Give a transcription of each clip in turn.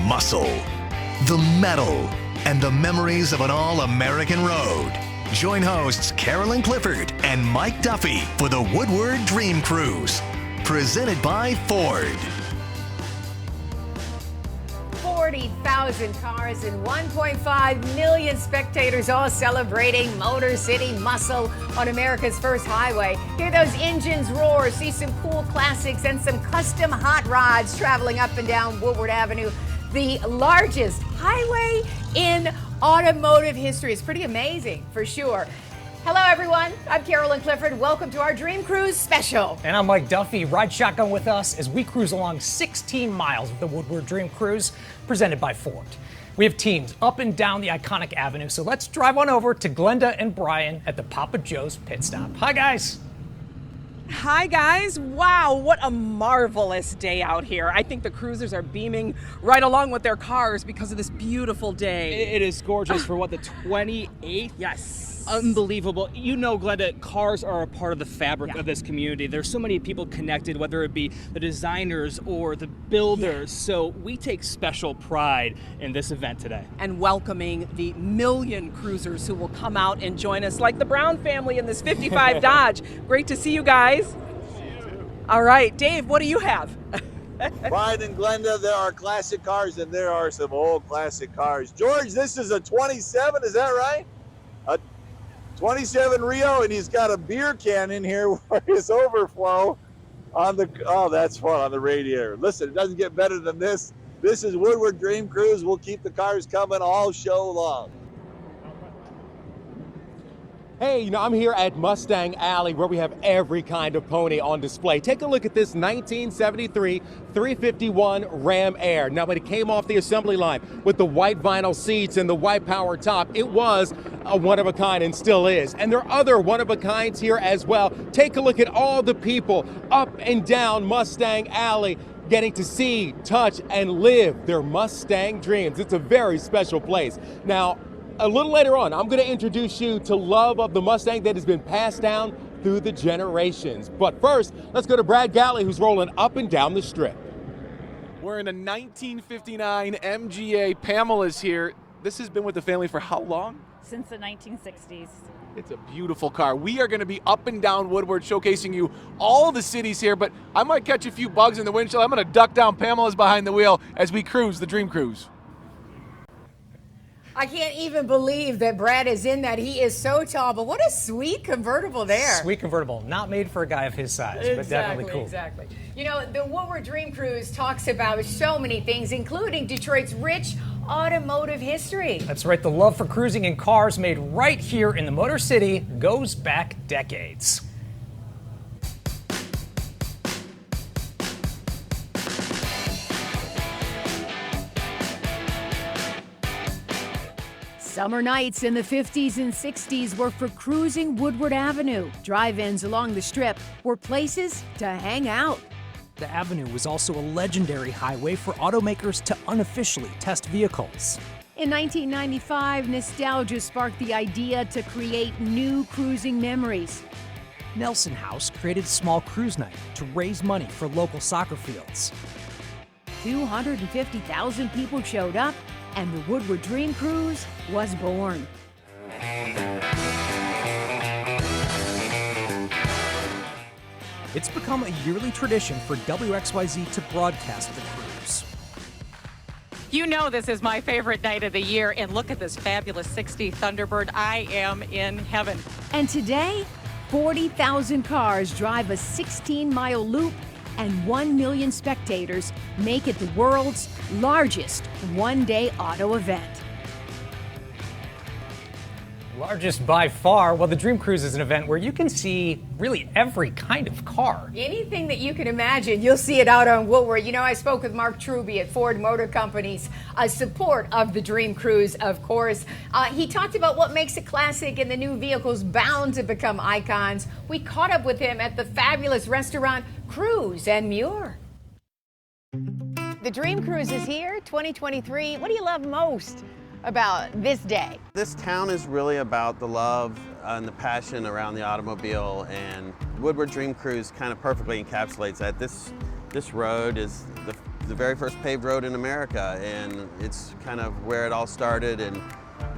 muscle, the metal, and the memories of an all-American road. Join hosts Carolyn Clifford and Mike Duffy for the Woodward Dream Cruise, presented by Ford. 40,000 cars and 1.5 million spectators all celebrating Motor City muscle on America's first highway. Hear those engines roar, see some cool classics and some custom hot rods traveling up and down Woodward Avenue, the largest highway in automotive history. It's pretty amazing, for sure. Hello, everyone. I'm Carolyn Clifford. Welcome to our Dream Cruise special. And I'm Mike Duffy. Ride shotgun with us as we cruise along 16 miles of the Woodward Dream Cruise, presented by Ford. We have teams up and down the iconic avenue, so let's drive on over to Glenda and Brian at the Papa Joe's pit stop. Hi, guys. Hi guys, wow, what a marvelous day out here. I think the cruisers are beaming right along with their cars because of this beautiful day. It is gorgeous for what, the 28th? Yes. Unbelievable. You know, Glenda, cars are a part of the fabric of this community. There's so many people connected, whether it be the designers or the builders. So we take special pride in this event today. And welcoming the million cruisers who will come out and join us, like the Brown family in this 55 Dodge. Great to see you guys. All right, Dave, what do you have? Brian and Glenda, there are classic cars and there are some old classic cars. George, this is a 27, is that right? A 27 Rio, and he's got a beer can in here for his overflow on the, oh, that's fun, on the radiator. Listen, it doesn't get better than this. This is Woodward Dream Cruise. We'll keep the cars coming all show long. Hey, you know, I'm here at Mustang Alley where we have every kind of pony on display. Take a look at this 1973 351 Ram Air. Now, when it came off the assembly line with the white vinyl seats and the white power top, it was a one-of-a-kind and still is. And there are other one-of-a-kinds here as well. Take a look at all the people up and down Mustang Alley getting to see, touch, and live their Mustang dreams. It's a very special place. Now, a little later on, I'm going to introduce you to love of the Mustang that has been passed down through the generations. But first, let's go to Brad Galley, who's rolling up and down the strip. We're in a 1959 MGA. Pamela's here. This has been with the family for how long? Since the 1960s. It's a beautiful car. We are going to be up and down Woodward showcasing you all the cities here, but I might catch a few bugs in the windshield. I'm going to duck down. Pamela's behind the wheel as we cruise the Dream Cruise. I can't even believe that Brad is in that. He is so tall, but what a sweet convertible there. Sweet convertible. Not made for a guy of his size, but definitely cool. Exactly. You know, the Woodward Dream Cruise talks about so many things, including Detroit's rich automotive history. That's right. The love for cruising in cars made right here in the Motor City goes back decades. Summer nights in the 50s and 60s were for cruising Woodward Avenue. Drive-ins along the Strip were places to hang out. The Avenue was also a legendary highway for automakers to unofficially test vehicles. In 1995, nostalgia sparked the idea to create new cruising memories. Nelson House created Small Cruise Night to raise money for local soccer fields. 250,000 people showed up, and the Woodward Dream Cruise was born. It's become a yearly tradition for WXYZ to broadcast the cruise. You know this is my favorite night of the year, and look at this fabulous 60 Thunderbird. I am in heaven. And today, 40,000 cars drive a 16-mile loop, and 1 million spectators make it the world's largest one-day auto event. Largest by far. Well, the Dream Cruise is an event where you can see really every kind of car. Anything that you can imagine, you'll see it out on Woodward. You know, I spoke with Mark Truby at Ford Motor Company's support of the Dream Cruise, of course. He talked about what makes it classic and the new vehicles bound to become icons. We caught up with him at the fabulous restaurant Cruise and Muir. The Dream Cruise is here, 2023. What do you love most about this day? This town is really about the love and the passion around the automobile, and Woodward Dream Cruise kind of perfectly encapsulates that. This road is the the very first paved road in America, and it's kind of where it all started, and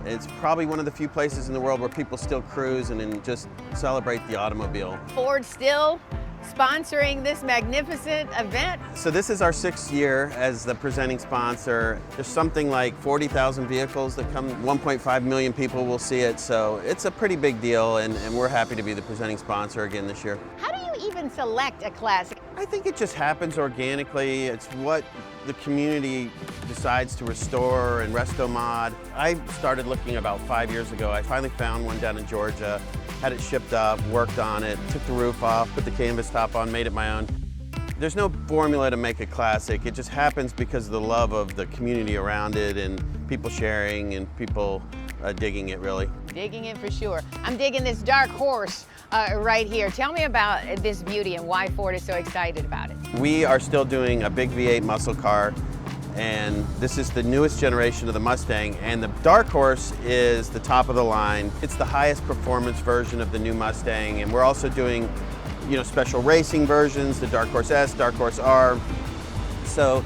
it's probably one of the few places in the world where people still cruise and just celebrate the automobile. Ford still sponsoring this magnificent event. So this is our 6th year as the presenting sponsor. There's something like 40,000 vehicles that come, 1.5 million people will see it, so it's a pretty big deal, and we're happy to be the presenting sponsor again this year. How do you even select a classic? I think it just happens organically. It's what the community decides to restore and resto-mod. I started looking about 5 years ago. I finally found one down in Georgia, had it shipped up, worked on it, took the roof off, put the canvas top on, made it my own. There's no formula to make a classic. It just happens because of the love of the community around it and people sharing and people digging it, really. Digging it for sure. I'm digging this dark horse right here. Tell me about this beauty and why Ford is so excited about it. We are still doing a big V8 muscle car, and this is the newest generation of the Mustang, and the Dark Horse is the top of the line. It's the highest performance version of the new Mustang, and we're also doing, you know, special racing versions, the Dark Horse S, Dark Horse R. So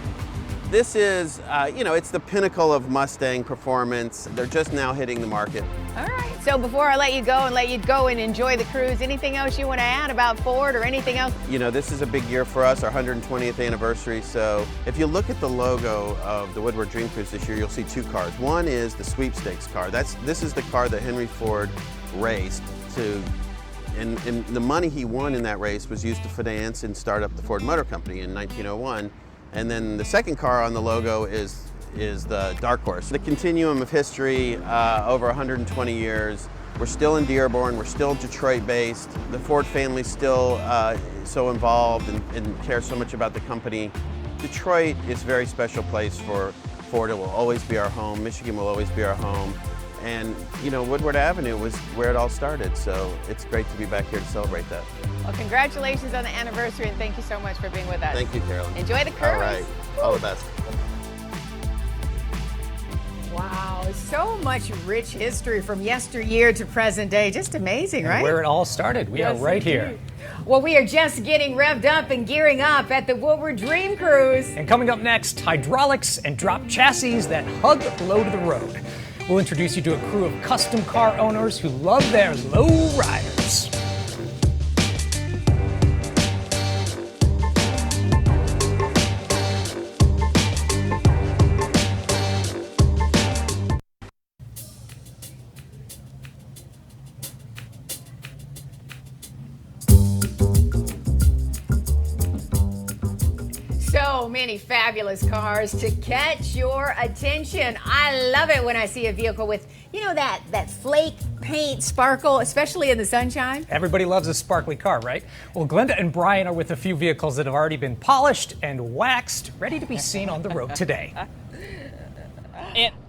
this is, you know, it's the pinnacle of Mustang performance. They're just now hitting the market. All right, so before I let you go and enjoy the cruise, anything else you want to add about Ford or anything else? You know, this is a big year for us, our 120th anniversary. So if you look at the logo of the Woodward Dream Cruise this year, you'll see 2 cars. One is the sweepstakes car. This is the car that Henry Ford raced to, and the money he won in that race was used to finance and start up the Ford Motor Company in 1901. And then the second car on the logo is the Dark Horse. The continuum of history over 120 years. We're still in Dearborn, we're still Detroit-based. The Ford family's still so involved and cares so much about the company. Detroit is a very special place for Ford. It will always be our home. Michigan will always be our home. And, you know, Woodward Avenue was where it all started, so it's great to be back here to celebrate that. Well, congratulations on the anniversary, and thank you so much for being with us. Thank you, Carolyn. Enjoy the cruise. All right, all the best. Wow, so much rich history from yesteryear to present day. Just amazing, right? Where it all started. We are right here. Well, we are just getting revved up and gearing up at the Woodward Dream Cruise. And coming up next, hydraulics and drop chassis that hug low to the road. We'll introduce you to a crew of custom car owners who love their low riders. So many fabulous cars to catch your attention. I love it when I see a vehicle with, you know, that flake paint sparkle, especially in the sunshine. Everybody loves a sparkly car, right? Well, Glenda and Brian are with a few vehicles that have already been polished and waxed, ready to be seen on the road today.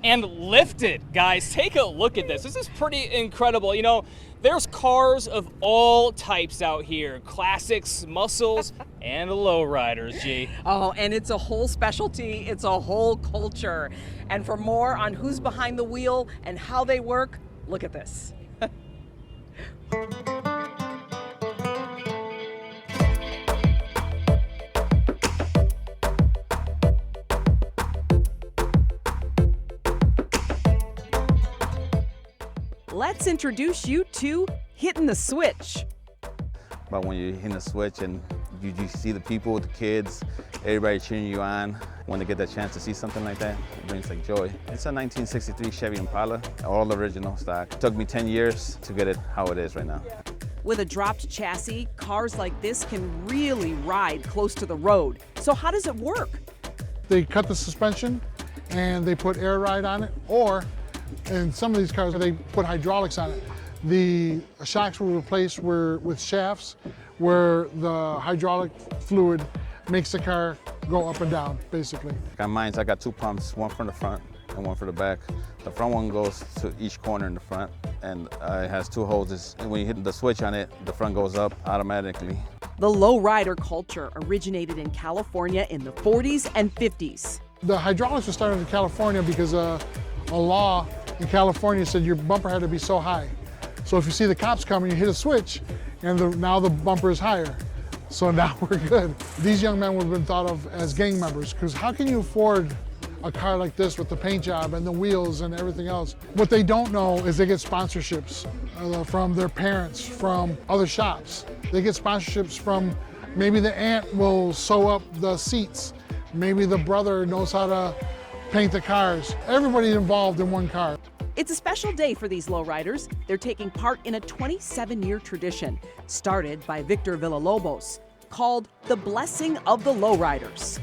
And lifted, guys. Take a look at this. This is pretty incredible. You know, there's cars of all types out here. Classics, muscles, and lowriders, G. Oh, and it's a whole specialty. It's a whole culture. And for more on who's behind the wheel and how they work, look at this. Let's introduce you to Hitting the Switch. But when you're hitting the switch and you see the people with the kids, everybody cheering you on, when they get that chance to see something like that, it brings like joy. It's a 1963 Chevy Impala, all original stock. It took me 10 years to get it how it is right now. With a dropped chassis, cars like this can really ride close to the road. So how does it work? They cut the suspension and they put air ride on it, or in some of these cars, they put hydraulics on it. The shocks were replaced with shafts where the hydraulic fluid makes the car go up and down, basically. On mine, I got 2 pumps, one for the front and one for the back. The front one goes to each corner in the front, and it has 2 hoses. And when you hit the switch on it, the front goes up automatically. The lowrider culture originated in California in the 40s and 50s. The hydraulics were started in California because a law in California said your bumper had to be so high. So if you see the cops coming, you hit a switch, and now the bumper is higher. So now we're good. These young men would have been thought of as gang members, because how can you afford a car like this with the paint job and the wheels and everything else? What they don't know is they get sponsorships from their parents, from other shops. They get sponsorships from, maybe the aunt will sew up the seats. Maybe the brother knows how to paint the cars. Everybody involved in one car. It's a special day for these lowriders. They're taking part in a 27-year tradition started by Victor Villalobos, called the Blessing of the Lowriders.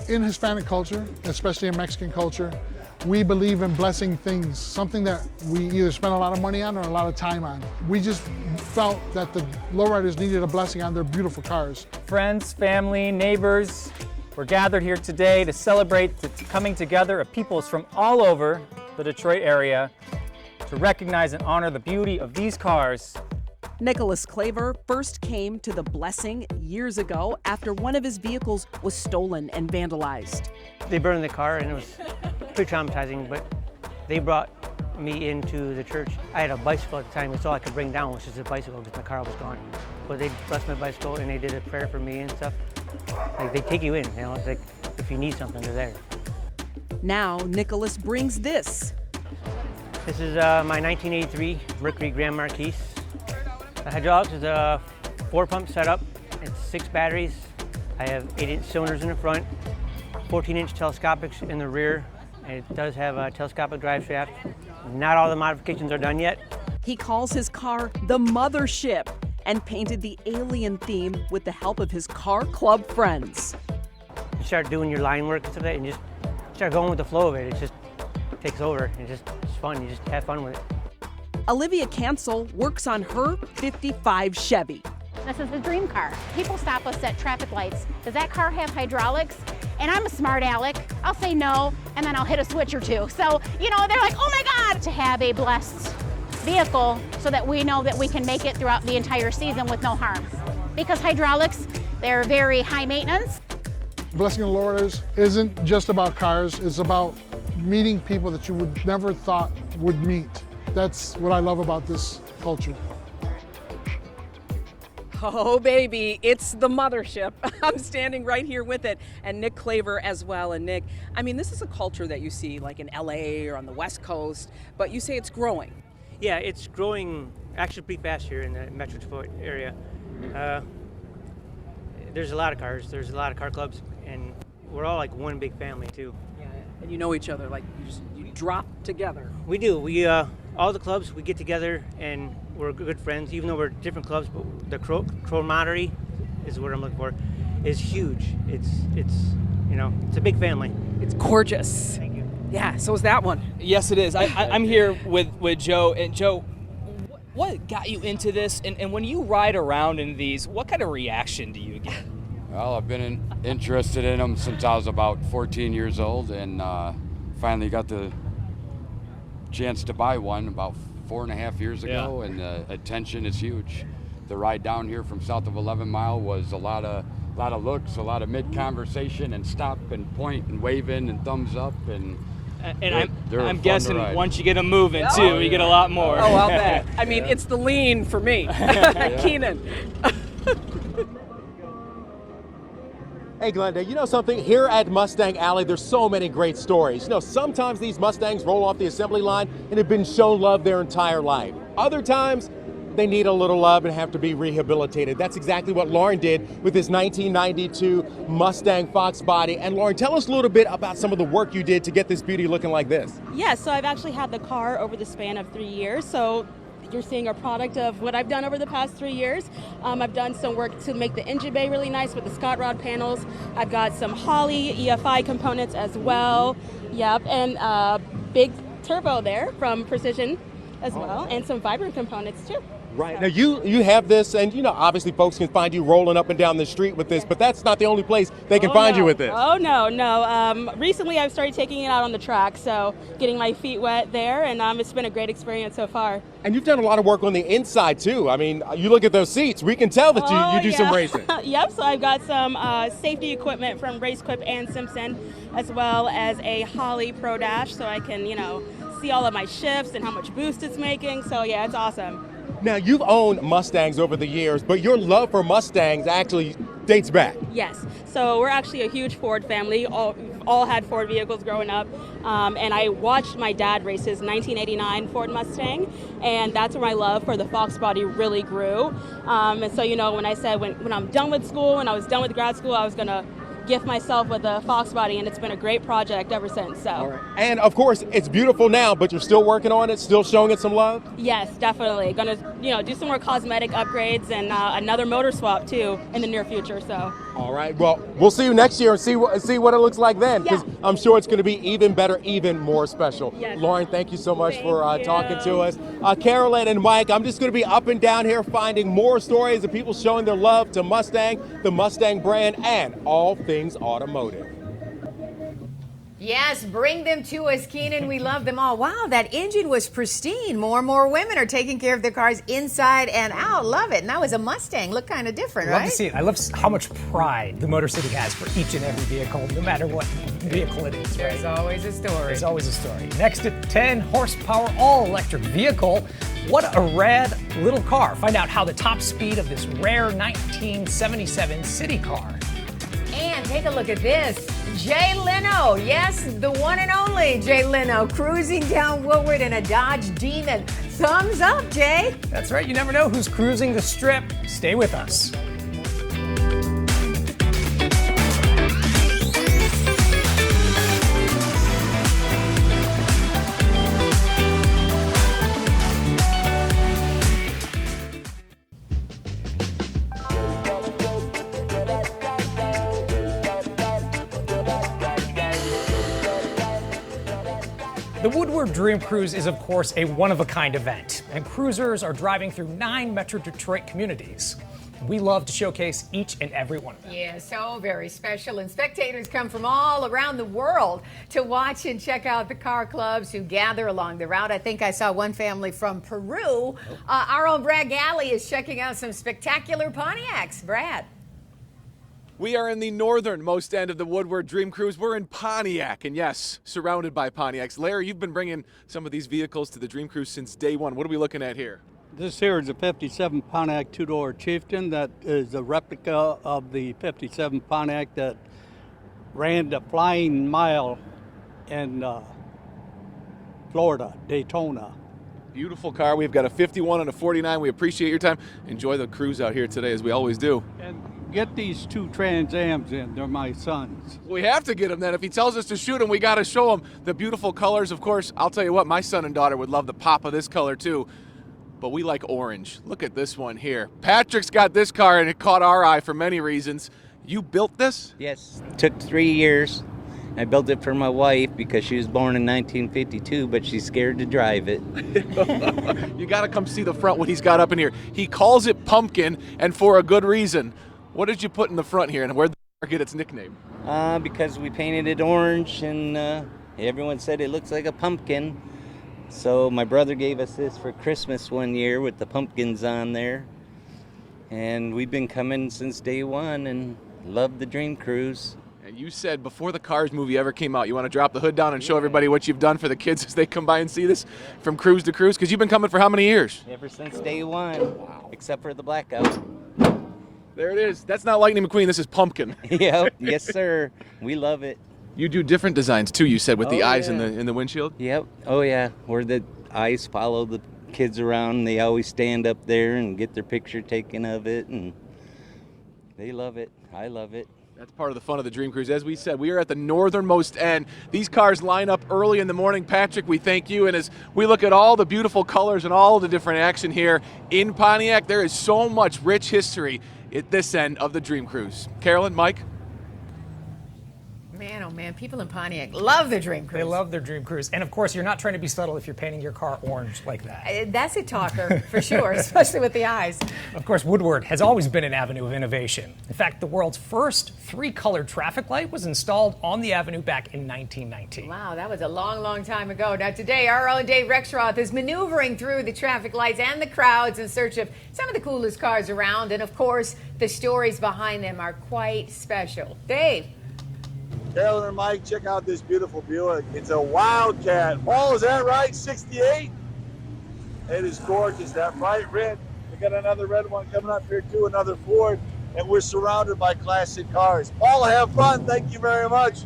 In Hispanic culture, especially in Mexican culture, we believe in blessing things, something that we either spend a lot of money on or a lot of time on. We just felt that the lowriders needed a blessing on their beautiful cars. Friends, family, neighbors, we're gathered here today to celebrate the coming together of peoples from all over the Detroit area to recognize and honor the beauty of these cars. Nicholas Claver first came to the Blessing years ago after one of his vehicles was stolen and vandalized. They burned the car and it was pretty traumatizing, but they brought me into the church. I had a bicycle at the time. It's all I could bring down was just a bicycle because my car was gone. But they blessed my bicycle and they did a prayer for me and stuff. Like, they take you in, you know, it's like if you need something, they're there. Now Nicholas brings this. This is my 1983 Mercury Grand Marquis. The hydraulics is a 4-pump setup. It's 6 batteries. I have 8-inch cylinders in the front, 14-inch telescopics in the rear. It does have a telescopic drive shaft. Not all the modifications are done yet. He calls his car the Mothership and painted the alien theme with the help of his car club friends. You start doing your line work and stuff like that and just start going with the flow of it. It just takes over. It's fun. You just have fun with it. Olivia Cancel works on her 55 Chevy. This is the dream car. People stop us at traffic lights. Does that car have hydraulics? And I'm a smart aleck. I'll say no, and then I'll hit a switch or two. So, you know, they're like, oh my God, to have a blessed vehicle so that we know that we can make it throughout the entire season with no harm. Because hydraulics, they're very high maintenance. Blessing of the Lowriders isn't just about cars, it's about meeting people that you would never thought would meet. That's what I love about this culture. Oh baby, it's the Mothership. I'm standing right here with it, and Nick Claver as well. And Nick, I mean, this is a culture that you see like in LA or on the West Coast, but you say it's growing. Yeah, it's growing actually pretty fast here in the Metro Detroit area. There's a lot of cars, there's a lot of car clubs, and we're all like one big family too. Yeah, and you know each other, like you drop together. We do. We all the clubs, we get together and we're good friends, even though we're different clubs. But the camaraderie is what I'm looking for. Is huge. It's you know, it's a big family. It's gorgeous. Thank you. Yeah. So is that one. Yes, it is. I'm here with Joe, and Joe, what got you into this? And when you ride around in these, what kind of reaction do you get? Well, I've been interested in them since I was about 14 years old, and finally got the chance to buy one about 4.5 years ago, and the attention is huge. The ride down here from south of 11 Mile was a lot of looks, a lot of mid-conversation and stop and point and waving and thumbs up, and I'm guessing once you get them moving too, you get a lot more. Oh, I'll bet. I mean, it's the lean for me. Keenan. Hey Glenda, you know something? Here at Mustang Alley, there's so many great stories. You know, sometimes these Mustangs roll off the assembly line and have been shown love their entire life. Other times, they need a little love and have to be rehabilitated. That's exactly what Lauren did with his 1992 Mustang Fox body. And Lauren, tell us a little bit about some of the work you did to get this beauty looking like this. Yeah, so I've actually had the car over the span of 3 years. So you're seeing a product of what I've done over the past 3 years. I've done some work to make the engine bay really nice with the Scott Rod panels. I've got some Holley EFI components as well. Yep, and big turbo there from Precision as well, and some Vibrant components too. Right. Now you have this, and you know, obviously folks can find you rolling up and down the street with this, but that's not the only place they can find you with this. Oh no. Recently I've started taking it out on the track, so getting my feet wet there, and it's been a great experience so far. And you've done a lot of work on the inside too. I mean, you look at those seats, we can tell that you do some racing. Yep, so I've got some safety equipment from RaceQuip and Simpson, as well as a Holley Pro Dash, so I can, you know, see all of my shifts and how much boost it's making. So yeah, it's awesome. Now, you've owned Mustangs over the years, but your love for Mustangs actually dates back. Yes. So we're actually a huge Ford family. All had Ford vehicles growing up. And I watched my dad race his 1989 Ford Mustang. And that's where my love for the Fox body really grew. And so, you know, when I said when I'm done with school, when I was done with grad school, I was going to gift myself with a Fox body, and it's been a great project ever since. So. And of course, it's beautiful now, but you're still working on it, still showing it some love? Yes, definitely. Gonna, do some more cosmetic upgrades and another motor swap too in the near future. So. All right. Well, we'll see you next year and see what it looks like then, because I'm sure it's going to be even better, even more special. Yes. Lauren, thank you so much for talking to us. Carolyn and Mike, I'm just going to be up and down here finding more stories of people showing their love to Mustang, the Mustang brand, and all things automotive. Yes, bring them to us, Keenan. We love them all. Wow, that engine was pristine. More and more women are taking care of their cars inside and out. Love it. And that was a Mustang. Look kind of different, right? Love to see it. I love how much pride the Motor City has for each and every vehicle, no matter what vehicle it is. There's always a story. There's always a story. Next at 10 horsepower all-electric vehicle. What a rad little car. Find out how the top speed of this rare 1977 city car. And take a look at this. Jay Leno, yes, the one and only Jay Leno, cruising down Woodward in a Dodge Demon. Thumbs up, Jay. That's right, you never know who's cruising the strip. Stay with us. The Woodward Dream Cruise is, of course, a one-of-a-kind event, and cruisers are driving through 9 Metro Detroit communities. We love to showcase each and every one of them. Yeah, so very special. And spectators come from all around the world to watch and check out the car clubs who gather along the route. I think I saw one family from Peru. Our own Brad Galley is checking out some spectacular Pontiacs. Brad. We are in the northernmost end of the Woodward Dream Cruise. We're in Pontiac, and yes, surrounded by Pontiacs. Larry, you've been bringing some of these vehicles to the Dream Cruise since day one. What are we looking at here? This here is a 57 Pontiac two-door Chieftain that is a replica of the 57 Pontiac that ran the flying mile in Florida, Daytona. Beautiful car. We've got a 51 and a 49. We appreciate your time. Enjoy the cruise out here today, as we always do. And get these two Trans Ams in. They're my sons. We have to get him then. If he tells us to shoot him, we got to show him the beautiful colors. Of course, I'll tell you what, my son and daughter would love the pop of this color too. But we like orange. Look at this one here. Patrick's got this car, and it caught our eye for many reasons. You built this? Yes. Took 3 years. I built it for my wife because she was born in 1952, but she's scared to drive it. You got to come see the front, what he's got up in here. He calls it Pumpkin, and for a good reason. What did you put in the front here, and where did the car get its nickname? Because we painted it orange, and everyone said it looks like a pumpkin. So my brother gave us this for Christmas one year with the pumpkins on there. And we've been coming since day one and love the Dream Cruise. And you said before the Cars movie ever came out, you want to drop the hood down and show everybody what you've done for the kids as they come by and see this from cruise to cruise? Because you've been coming for how many years? Ever since day one, except for the blackout. There it is. That's not Lightning McQueen. This is Pumpkin. Yep. Yes, sir. We love it. You do different designs too, you said, with the eyes in the windshield? Yep. Oh, yeah. Where the eyes follow the kids around. They always stand up there and get their picture taken of it, and they love it. I love it. That's part of the fun of the Dream Cruise. As we said, we are at the northernmost end. These cars line up early in the morning. Patrick, we thank you. And as we look at all the beautiful colors and all the different action here in Pontiac, there is so much rich history at this end of the Dream Cruise. Carolyn, Mike? Man, oh man, people in Pontiac love the Dream Cruise. They love their Dream Cruise. And of course, you're not trying to be subtle if you're painting your car orange like that. That's a talker, for sure, especially with the eyes. Of course, Woodward has always been an avenue of innovation. In fact, the world's first 3-colored traffic light was installed on the avenue back in 1919. Wow, that was a long, long time ago. Now today, our own Dave Rexroth is maneuvering through the traffic lights and the crowds in search of some of the coolest cars around. And of course, the stories behind them are quite special. Dave. Carolyn and Mike, check out this beautiful Buick. It's a Wildcat. Paul, is that right? 68? It is gorgeous. That bright red. We got another red one coming up here too, another Ford, and we're surrounded by classic cars. Paula, have fun. Thank you very much.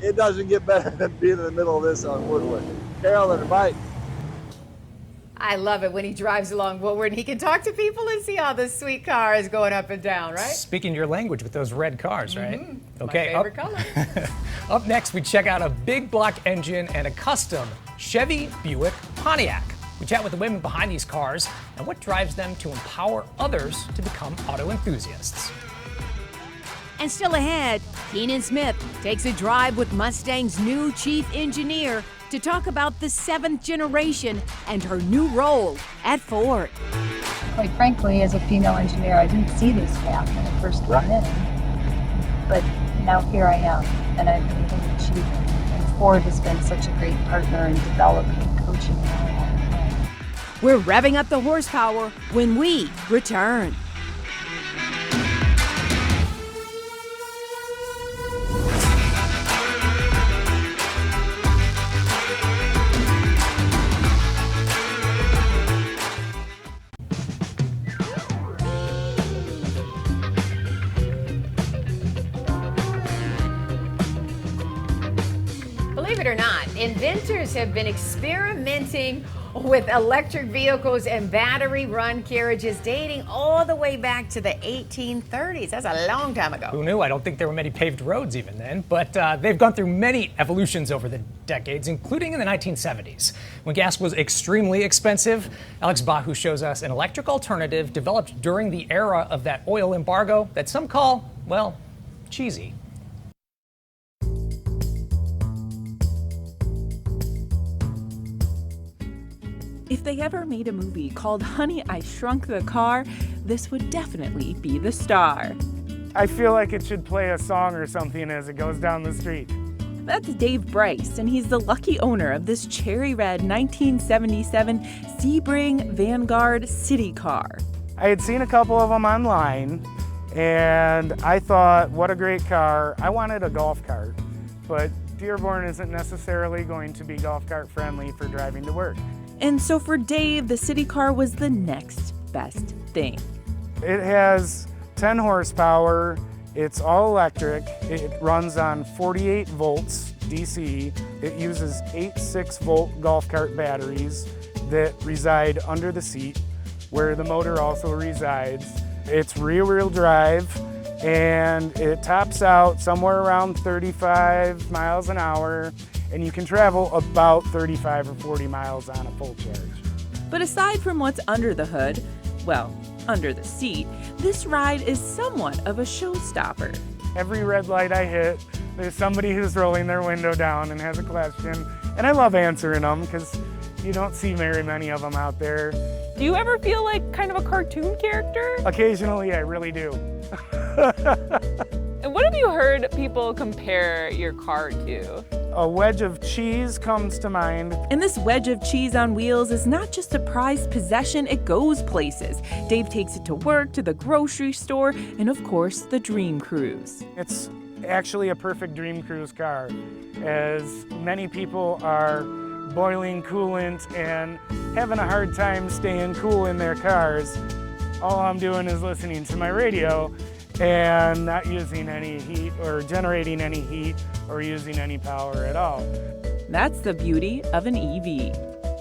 It doesn't get better than being in the middle of this on Woodward. Carolyn and Mike. I love it when he drives along Woodward and he can talk to people and see all the sweet cars going up and down, right? Speaking your language with those red cars, right? Okay. My favorite color. Up next, we check out a big block engine and a custom Chevy Buick Pontiac. We chat with the women behind these cars and what drives them to empower others to become auto enthusiasts. And still ahead, Keenan Smith takes a drive with Mustang's new chief engineer to talk about the 7th generation and her new role at Ford. Quite frankly, as a female engineer, I didn't see this path when I first went in. But now here I am, and I've been able to achieve it. And Ford has been such a great partner in developing and coaching me all the time. We're revving up the horsepower when we return. Believe it or not, inventors have been experimenting with electric vehicles and battery-run carriages dating all the way back to the 1830s. That's a long time ago. Who knew? I don't think there were many paved roads even then, but they've gone through many evolutions over the decades, including in the 1970s, when gas was extremely expensive. Alex Bahu shows us an electric alternative developed during the era of that oil embargo that some call, well, cheesy. If they ever made a movie called Honey, I Shrunk the Car, this would definitely be the star. I feel like it should play a song or something as it goes down the street. That's Dave Bryce, and he's the lucky owner of this cherry red 1977 Sebring Vanguard city car. I had seen a couple of them online, and I thought, what a great car. I wanted a golf cart, but Dearborn isn't necessarily going to be golf cart friendly for driving to work. And so for Dave, the city car was the next best thing. It has 10 horsepower, it's all electric, it runs on 48 volts DC, it uses 8 6-volt golf cart batteries that reside under the seat, where the motor also resides. It's rear-wheel drive, and it tops out somewhere around 35 miles an hour, and you can travel about 35 or 40 miles on a full charge. But aside from what's under the hood, well, under the seat, this ride is somewhat of a showstopper. Every red light I hit, there's somebody who's rolling their window down and has a question, and I love answering them because you don't see very many of them out there. Do you ever feel like kind of a cartoon character? Occasionally, I really do. And what have you heard people compare your car to? A wedge of cheese comes to mind. And this wedge of cheese on wheels is not just a prized possession, it goes places. Dave takes it to work, to the grocery store, and of course, the Dream Cruise. It's actually a perfect Dream Cruise car, as many people are boiling coolant and having a hard time staying cool in their cars. All I'm doing is listening to my radio and not using any heat or generating any heat or using any power at all. That's the beauty of an EV.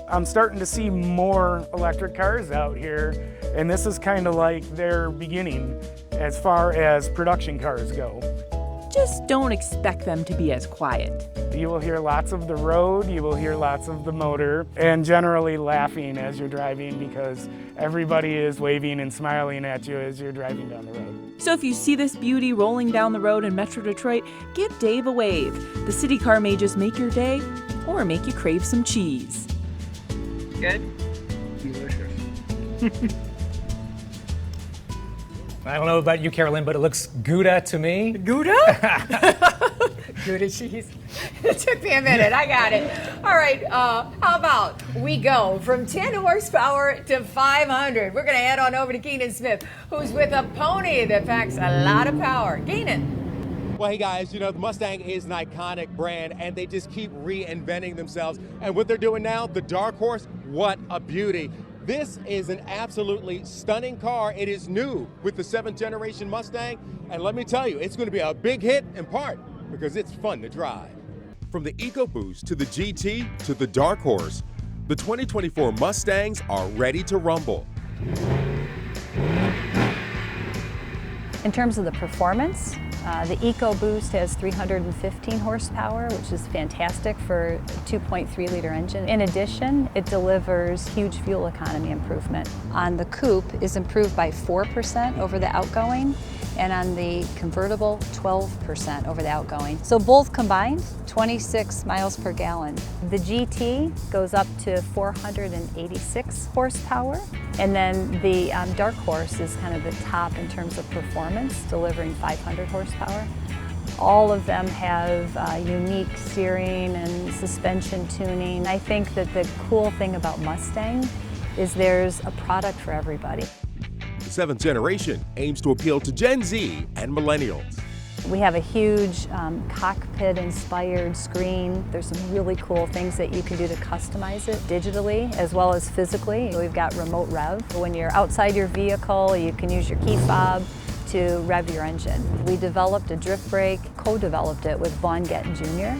I'm starting to see more electric cars out here, and this is kind of like their beginning as far as production cars go. Just don't expect them to be as quiet. You will hear lots of the road, you will hear lots of the motor, and generally laughing as you're driving because everybody is waving and smiling at you as you're driving down the road. So if you see this beauty rolling down the road in Metro Detroit, give Dave a wave. The city car may just make your day or make you crave some cheese. Good? Delicious. I don't know about you, Carolyn, but it looks Gouda to me. Gouda? Gouda cheese. It took me a minute. I got it. All right. How about we go from 10 horsepower to 500? We're going to head on over to Keenan Smith, who's with a pony that packs a lot of power. Keenan. Well, hey guys, you know, the Mustang is an iconic brand and they just keep reinventing themselves. And what they're doing now, the Dark Horse, what a beauty. This is an absolutely stunning car. It is new with the 7th generation Mustang, and let me tell you, it's going to be a big hit in part because it's fun to drive. From the EcoBoost to the GT to the Dark Horse, the 2024 Mustangs are ready to rumble. In terms of the performance, the EcoBoost has 315 horsepower, which is fantastic for a 2.3 liter engine. In addition, it delivers huge fuel economy improvement. On the coupe is improved by 4% over the outgoing, and on the convertible, 12% over the outgoing. So both combined, 26 miles per gallon. The GT goes up to 486 horsepower, and then the Dark Horse is kind of the top in terms of performance, delivering 500 horsepower. All of them have unique steering and suspension tuning. I think that the cool thing about Mustang is there's a product for everybody. The 7th generation aims to appeal to Gen Z and millennials. We have a huge cockpit-inspired screen. There's some really cool things that you can do to customize it digitally as well as physically. We've got remote rev. When you're outside your vehicle, you can use your key fob to rev your engine. We developed a drift brake, co-developed it with Vaughn Gettin Jr.,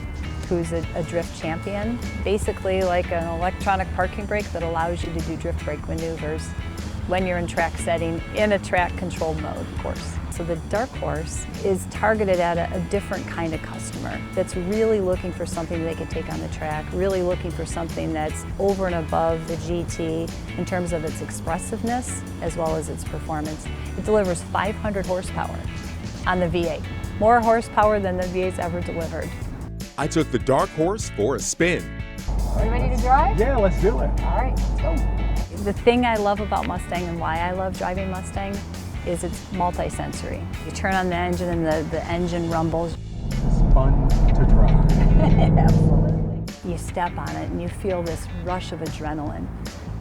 who's a drift champion. Basically like an electronic parking brake that allows you to do drift brake maneuvers when you're in track setting, in a track controlled mode, of course. So the Dark Horse is targeted at a different kind of customer that's really looking for something they can take on the track, really looking for something that's over and above the GT in terms of its expressiveness as well as its performance. It delivers 500 horsepower on the V8, more horsepower than the V8's ever delivered. I took the Dark Horse for a spin. Are you ready to drive? Yeah, let's do it. All right, let's go. The thing I love about Mustang and why I love driving Mustang is it's multi-sensory. You turn on the engine and the engine rumbles. It's fun to drive. Absolutely. You step on it and you feel this rush of adrenaline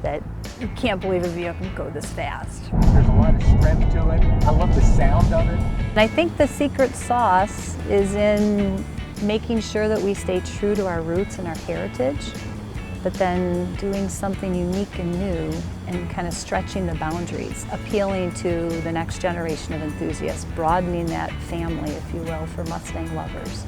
that you can't believe a vehicle can go this fast. There's a lot of strength to it. I love the sound of it. And I think the secret sauce is in making sure that we stay true to our roots and our heritage, but then doing something unique and new and kind of stretching the boundaries, appealing to the next generation of enthusiasts, broadening that family, if you will, for Mustang lovers.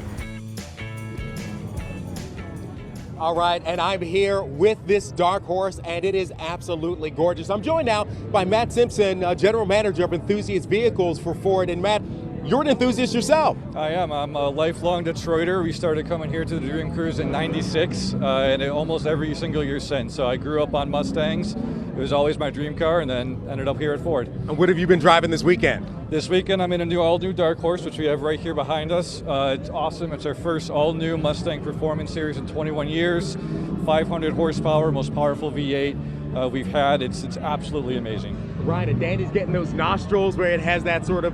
All right, and I'm here with this Dark Horse, and it is absolutely gorgeous. I'm joined now by Matt Simpson, General Manager of Enthusiast Vehicles for Ford. And Matt, you're an enthusiast yourself. I am. I'm a lifelong Detroiter. We started coming here to the Dream Cruise in '96, and almost every single year since. So I grew up on Mustangs. It was always my dream car, and then ended up here at Ford. And what have you been driving this weekend? This weekend I'm in a all-new Dark Horse, which we have right here behind us. It's awesome. It's our first all-new Mustang Performance Series in 21 years. 500 horsepower, most powerful V8 we've had. It's absolutely amazing. Right, and Danny's getting those nostrils where it has that sort of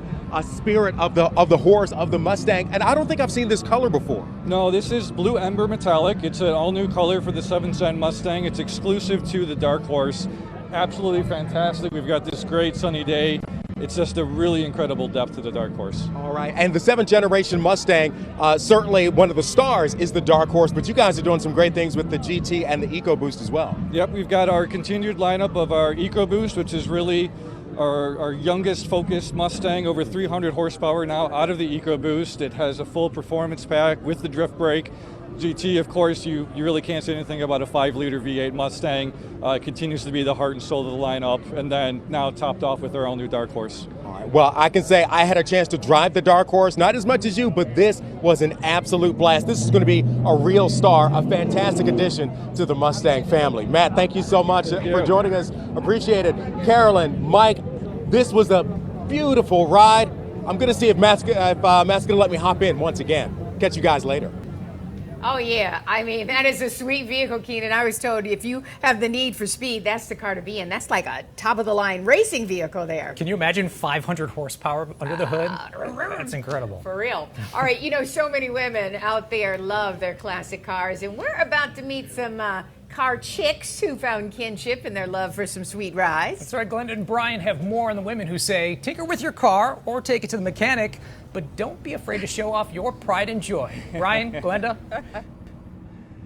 spirit of the horse, of the Mustang, and I don't think I've seen this color before. No, this is Blue Ember Metallic. It's an all-new color for the 7th Gen Mustang. It's exclusive to the Dark Horse. Absolutely fantastic. We've got this great sunny day. It's just a really incredible depth to the Dark Horse. All right, and the 7th generation Mustang, certainly one of the stars is the Dark Horse, but you guys are doing some great things with the GT and the EcoBoost as well. Yep, we've got our continued lineup of our EcoBoost, which is really our youngest focused Mustang, over 300 horsepower now out of the EcoBoost. It has a full performance pack with the drift brake. GT, of course, you really can't say anything about a 5-liter V8 Mustang. It continues to be the heart and soul of the lineup, and then now topped off with our all-new Dark Horse. All right, well, I can say I had a chance to drive the Dark Horse, not as much as you, but this was an absolute blast. This is going to be a real star, a fantastic addition to the Mustang family. Matt, thank you so much for joining us. Appreciate it. Carolyn, Mike, this was a beautiful ride. I'm going to see if Matt's going to let me hop in once again. Catch you guys later. Oh, yeah. I mean, that is a sweet vehicle, Keenan. I was told if you have the need for speed, that's the car to be in. That's like a top-of-the-line racing vehicle there. Can you imagine 500 horsepower under the hood? That's incredible. For real. All right, you know, so many women out there love their classic cars, and we're about to meet some car chicks who found kinship in their love for some sweet rides. That's right. Glenda and Brian have more on the women who say, take her with your car or take it to the mechanic, but don't be afraid to show off your pride and joy. Brian, Glenda?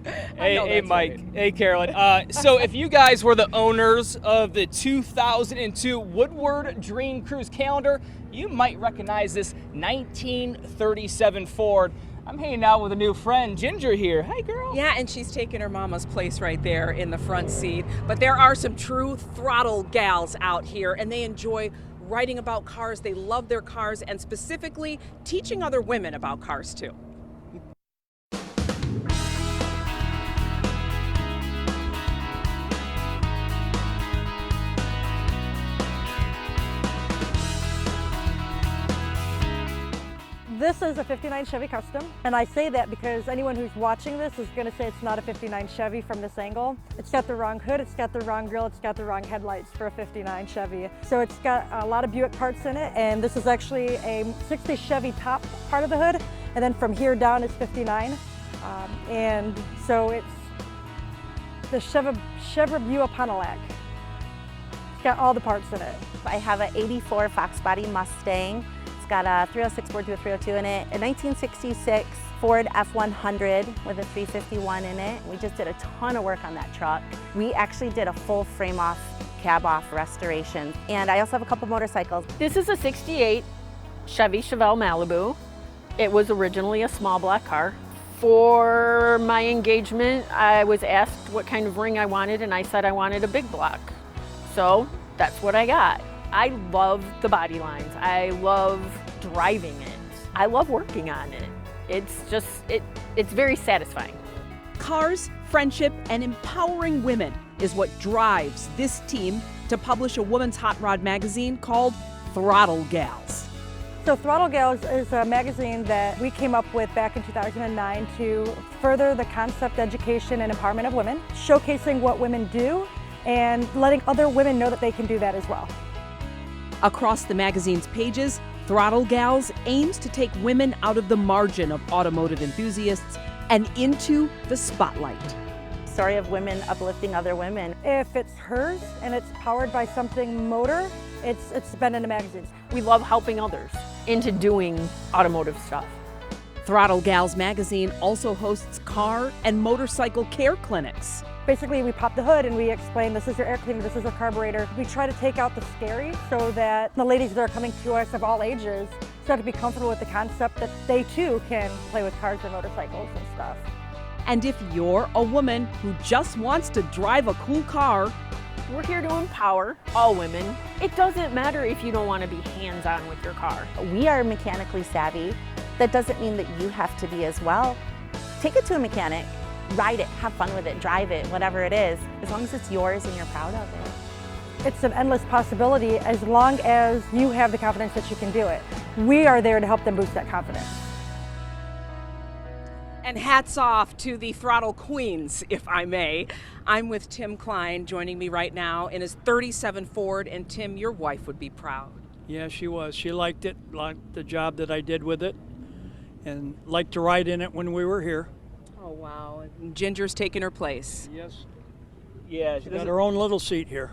Hey, Mike. Hey, Carolyn. So if you guys were the owners of the 2002 Woodward Dream Cruise calendar, you might recognize this 1937 Ford. I'm hanging out with a new friend, Ginger, here. Hey, girl. Yeah, and she's taking her mama's place right there in the front seat. But there are some true throttle gals out here, and they enjoy writing about cars. They love their cars, and specifically teaching other women about cars, too. This is a 59 Chevy Custom, and I say that because anyone who's watching this is going to say it's not a 59 Chevy from this angle. It's got the wrong hood, it's got the wrong grille, it's got the wrong headlights for a 59 Chevy. So it's got a lot of Buick parts in it, and this is actually a 60 Chevy top part of the hood, and then from here down is 59. And so it's the Chevrolet Buick Pontiac. It's got all the parts in it. I have an 84 Fox Body Mustang. Got a 306 Ford to a 302 in it, a 1966 Ford F-100 with a 351 in it. We just did a ton of work on that truck. We actually did a full frame off, cab off restoration. And I also have a couple motorcycles. This is a 68 Chevy Chevelle Malibu. It was originally a small black car. For my engagement, I was asked what kind of ring I wanted, and I said I wanted a big block. So that's what I got. I love the body lines. I love driving it. I love working on it. It's just, it's very satisfying. Cars, friendship, and empowering women is what drives this team to publish a woman's hot rod magazine called Throttle Gals. So Throttle Gals is a magazine that we came up with back in 2009 to further the concept, education, and empowerment of women, showcasing what women do and letting other women know that they can do that as well. Across the magazine's pages, Throttle Gals aims to take women out of the margin of automotive enthusiasts and into the spotlight. Story of women uplifting other women. If it's hers and it's powered by something motor, it's been in the magazines. We love helping others into doing automotive stuff. Throttle Gals magazine also hosts car and motorcycle care clinics. Basically, we pop the hood and we explain this is your air cleaner, this is your carburetor. We try to take out the scary so that the ladies that are coming to us of all ages start to be comfortable with the concept that they too can play with cars and motorcycles and stuff. And if you're a woman who just wants to drive a cool car, we're here to empower all women. It doesn't matter if you don't want to be hands-on with your car. We are mechanically savvy. That doesn't mean that you have to be as well. Take it to a mechanic. Ride it, have fun with it, drive it, whatever it is, as long as it's yours and you're proud of it. It's an endless possibility as long as you have the confidence that you can do it. We are there to help them boost that confidence. And hats off to the Throttle Queens, if I may. I'm with Tim Klein joining me right now in his 37 Ford, and Tim, your wife would be proud. Yeah, she was. She liked it, liked the job that I did with it, and liked to ride in it when we were here. Oh, wow. And Ginger's taking her place. Yes. Yeah. She got her own little seat here.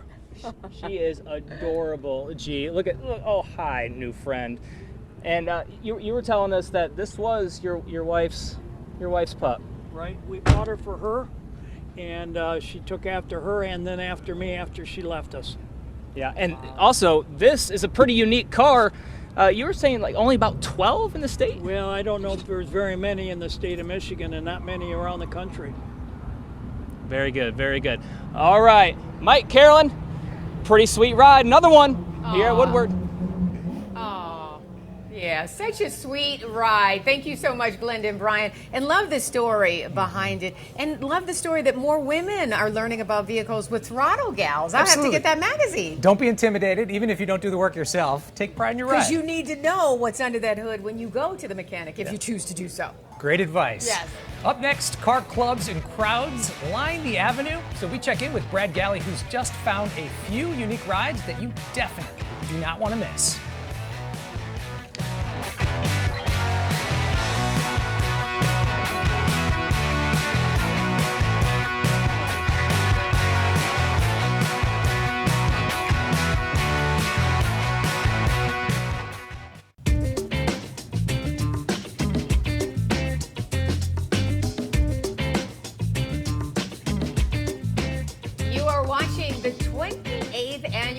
She is adorable. Gee, look, oh, hi, new friend. And you were telling us that this was your wife's pup. Right. We bought her for her, and she took after her and then after me after she left us. Yeah, and also, this is a pretty unique car. You were saying like only about 12 in the state? Well, I don't know if there's very many in the state of Michigan and not many around the country. Very good, very good. All right, Mike, Carolyn, pretty sweet ride. Another one here at Woodward. Yeah, such a sweet ride. Thank you so much, Glenda and Brian. And love the story behind it. And love the story that more women are learning about vehicles with Throttle Gals. I have to get that magazine. Don't be intimidated, even if you don't do the work yourself. Take pride in your ride. Because you need to know what's under that hood when you go to the mechanic, if you choose to do so. Great advice. Yes. Up next, car clubs and crowds line the avenue. So we check in with Brad Galley, who's just found a few unique rides that you definitely do not want to miss.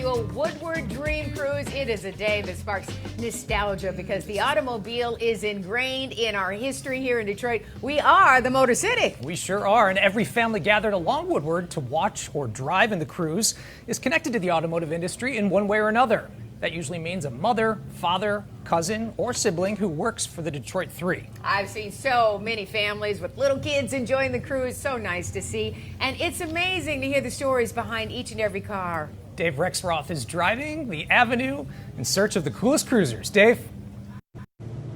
annual Woodward Dream Cruise. It is a day that sparks nostalgia because the automobile is ingrained in our history here in Detroit. We are the Motor City. We sure are, and every family gathered along Woodward to watch or drive in the cruise is connected to the automotive industry in one way or another. That usually means a mother, father, cousin, or sibling who works for the Detroit 3. I've seen so many families with little kids enjoying the cruise. So nice to see. And it's amazing to hear the stories behind each and every car. Dave Rexroth is driving the Avenue in search of the coolest cruisers. Dave?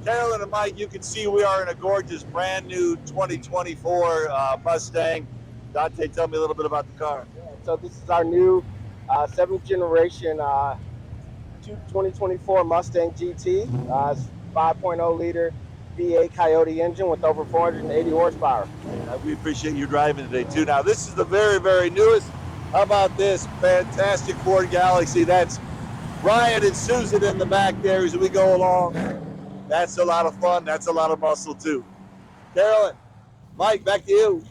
Carolyn and Mike, you can see we are in a gorgeous brand new 2024 Mustang. Dante, tell me a little bit about the car. So this is our new 7th generation 2024 Mustang GT. It's 5.0 liter V8 Coyote engine with over 480 horsepower. We appreciate you driving today too. Now this is the very, very newest. How about this fantastic Ford Galaxy? That's Ryan and Susan in the back there as we go along. That's a lot of fun. That's a lot of muscle too. Carolyn, Mike, back to you.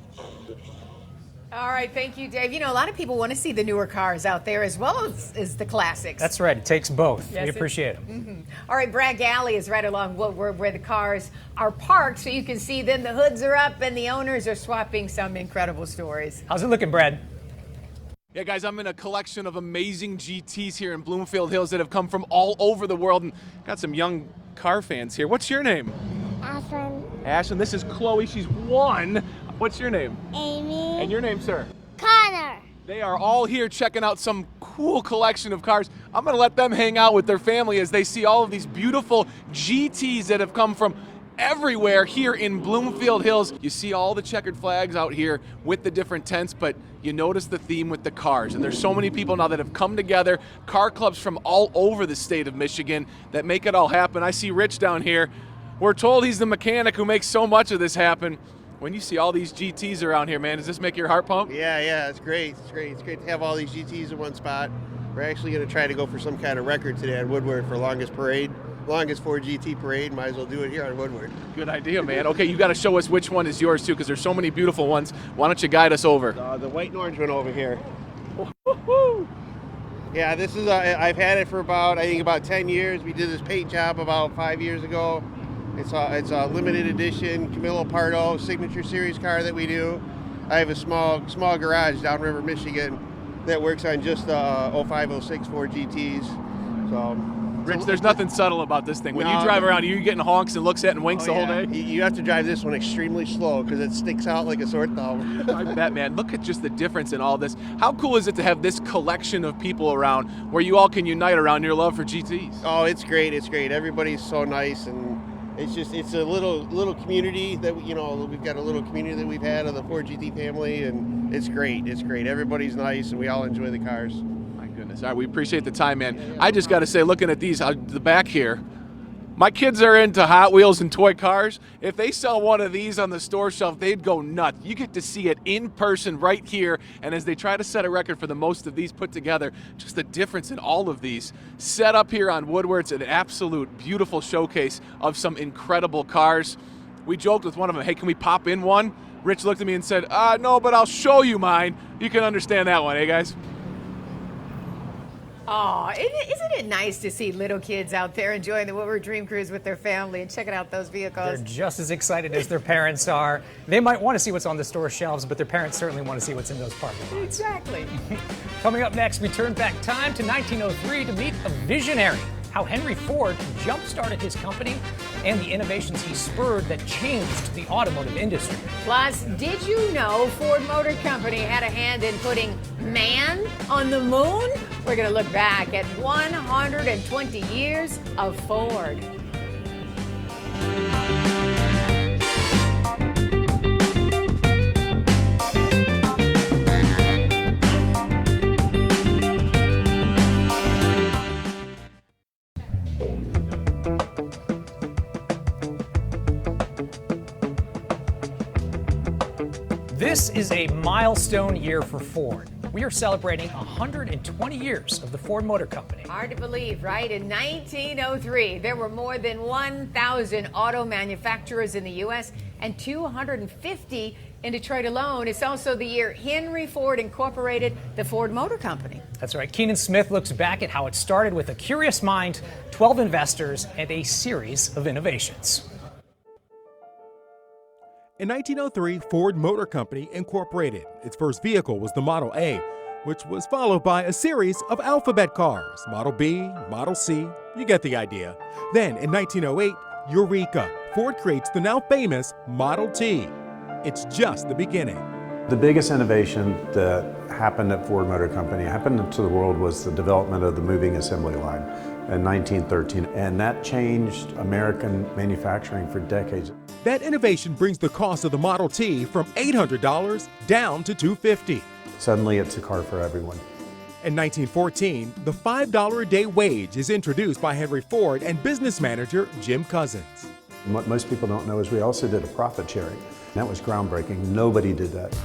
All right, thank you, Dave. You know, a lot of people want to see the newer cars out there as well as the classics. That's right. It takes both. Yes, we appreciate them. All right, Bragg Alley is right along Woodward where the cars are parked, so you can see them. The hoods are up and the owners are swapping some incredible stories. How's it looking, Brad? Yeah, guys, I'm in a collection of amazing GTs here in Bloomfield Hills that have come from all over the world, and got some young car fans here. What's your name? Ashlyn. Ashlyn, this is Chloe. She's 1. What's your name? Amy. And your name, sir? Connor. They are all here checking out some cool collection of cars. I'm going to let them hang out with their family as they see all of these beautiful GTs that have come from everywhere here in Bloomfield Hills. You see all the checkered flags out here with the different tents, but you notice the theme with the cars. And there's so many people now that have come together, car clubs from all over the state of Michigan that make it all happen. I see Rich down here. We're told he's the mechanic who makes so much of this happen. When you see all these GTs around here, man, does this make your heart pump? Yeah, it's great. It's great. It's great to have all these GTs in one spot. We're actually going to try to go for some kind of record today on Woodward for longest parade, longest Ford GT parade. Might as well do it here on Woodward. Good idea, man. Okay, you got to show us which one is yours too, because there's so many beautiful ones. Why don't you guide us over? The white and orange one over here. Woo-hoo-hoo. Yeah, this is I've had it for about 10 years. We did this paint job about 5 years ago. It's a limited edition Camillo Pardo signature series car that we do. I have a small garage downriver Michigan that works on just 0506 Ford GTs. So, Rich, there's nothing subtle about this thing. When you drive around, you're getting honks and looks at and winks the whole day. You have to drive this one extremely slow because it sticks out like a sore thumb. I bet, man. Look at just the difference in all this. How cool is it to have this collection of people around where you all can unite around your love for GTs? Oh, it's great. It's great. Everybody's so nice, and it's a little community that we've got a little community that we've had of the Ford GT family, and it's great. It's great. Everybody's nice, and we all enjoy the cars. My goodness. All right, we appreciate the time, man. I just got to say, looking at these, the back here, my kids are into Hot Wheels and toy cars. If they sell one of these on the store shelf, they'd go nuts. You get to see it in person right here, and as they try to set a record for the most of these put together, just the difference in all of these. Set up here on Woodward's an absolute beautiful showcase of some incredible cars. We joked with one of them, hey, can we pop in one? Rich looked at me and said, no, but I'll show you mine. You can understand that one, eh, guys? Oh, isn't it nice to see little kids out there enjoying the Woodward Dream Cruise with their family and checking out those vehicles? They're just as excited as their parents are. They might want to see what's on the store shelves, but their parents certainly want to see what's in those parking lots. Exactly. Coming up next, we turn back time to 1903 to meet a visionary. How Henry Ford jump-started his company and the innovations he spurred that changed the automotive industry. Plus, did you know Ford Motor Company had a hand in putting man on the moon? We're going to look back at 120 years of Ford. This is a milestone year for Ford. we are celebrating 120 years of the Ford Motor Company. Hard to believe, right? In 1903, there were more than 1,000 auto manufacturers in the U.S. and 250 in Detroit alone. It's also the year Henry Ford incorporated the Ford Motor Company. That's right. Keenan Smith looks back at how it started with a curious mind, 12 investors, and a series of innovations. In 1903, Ford Motor Company incorporated. Its first vehicle was the Model A, which was followed by a series of alphabet cars, Model B, Model C, you get the idea. Then in 1908, Eureka, Ford creates the now famous Model T. It's just the beginning. The biggest innovation that happened at Ford Motor Company, happened to the world, was the development of the moving assembly line in 1913, and that changed American manufacturing for decades. That innovation brings the cost of the Model T from $800 down to $250. Suddenly it's a car for everyone. In 1914, the $5 a day wage is introduced by Henry Ford and business manager Jim Cousins. And what most people don't know is we also did a profit sharing. That was groundbreaking. Nobody did that.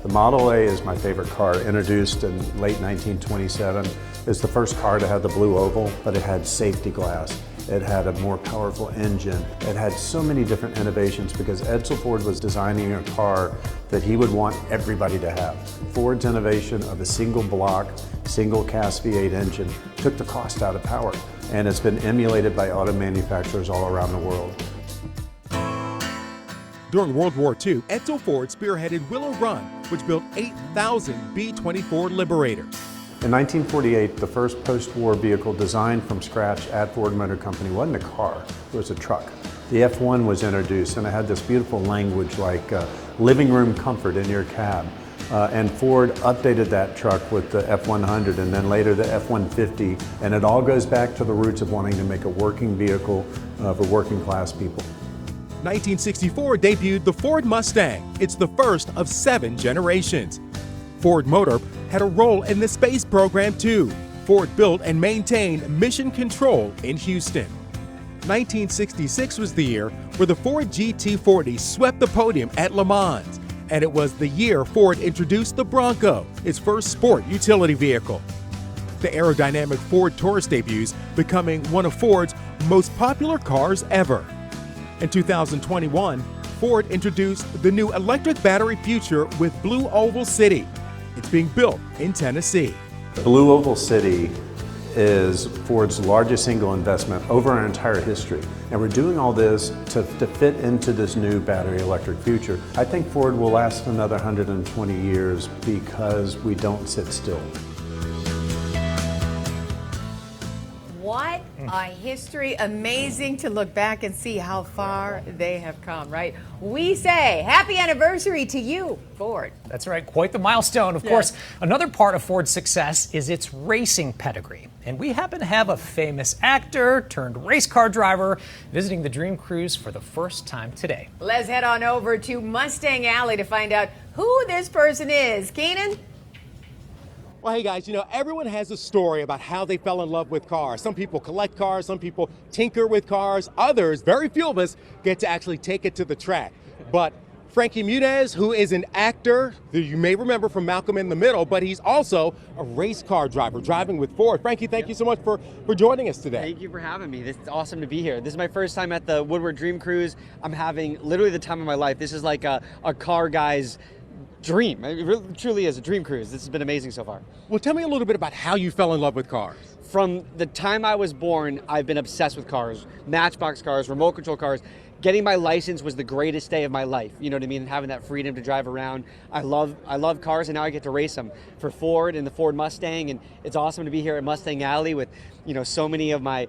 The Model A is my favorite car, introduced in late 1927. It's the first car to have the blue oval, but it had safety glass. It had a more powerful engine. It had so many different innovations because Edsel Ford was designing a car that he would want everybody to have. Ford's innovation of a single block, single cast V8 engine took the cost out of power, and it's been emulated by auto manufacturers all around the world. During World War II, Edsel Ford spearheaded Willow Run, which built 8,000 B-24 Liberators. In 1948, the first post-war vehicle designed from scratch at Ford Motor Company wasn't a car, it was a truck. The F1 was introduced, and it had this beautiful language like living room comfort in your cab. And Ford updated that truck with the F100 and then later the F-150, and it all goes back to the roots of wanting to make a working vehicle for working class people. 1964 debuted the Ford Mustang. It's the first of 7 generations. Ford Motor had a role in the space program too. Ford built and maintained mission control in Houston. 1966 was the year where the Ford GT40 swept the podium at Le Mans. And it was the year Ford introduced the Bronco, its first sport utility vehicle. The aerodynamic Ford Taurus debuts, becoming one of Ford's most popular cars ever. In 2021, Ford introduced the new electric battery future with Blue Oval City. It's being built in Tennessee. Blue Oval City is Ford's largest single investment over our entire history. And we're doing all this to fit into this new battery electric future. I think Ford will last another 120 years because we don't sit still. What a history. Amazing to look back and see how far they have come, right? We say happy anniversary to you, Ford. That's right, quite the milestone. Of course, another part of Ford's success is its racing pedigree. And we happen to have a famous actor turned race car driver visiting the Dream Cruise for the first time today. Let's head on over to Mustang Alley to find out who this person is. Keenan? Well, hey guys, everyone has a story about how they fell in love with cars. Some people collect cars, some people tinker with cars, others, very few of us, get to actually take it to the track. But Frankie Muniz, who is an actor that you may remember from Malcolm in the Middle, but he's also a race car driver, driving with Ford. Frankie, thank you so much for joining us today. Thank you for having me. It's awesome to be here. This is my first time at the Woodward Dream Cruise. I'm having literally the time of my life. This is like a car guy's dream. It really, truly is a dream cruise. This has been amazing so far. Well, tell me a little bit about how you fell in love with cars. From the time I was born, I've been obsessed with cars. Matchbox cars, remote control cars. Getting my license was the greatest day of my life. You know what I mean? Having that freedom to drive around. I love cars, and now I get to race them for Ford and the Ford Mustang. And it's awesome to be here at Mustang Alley with, so many of my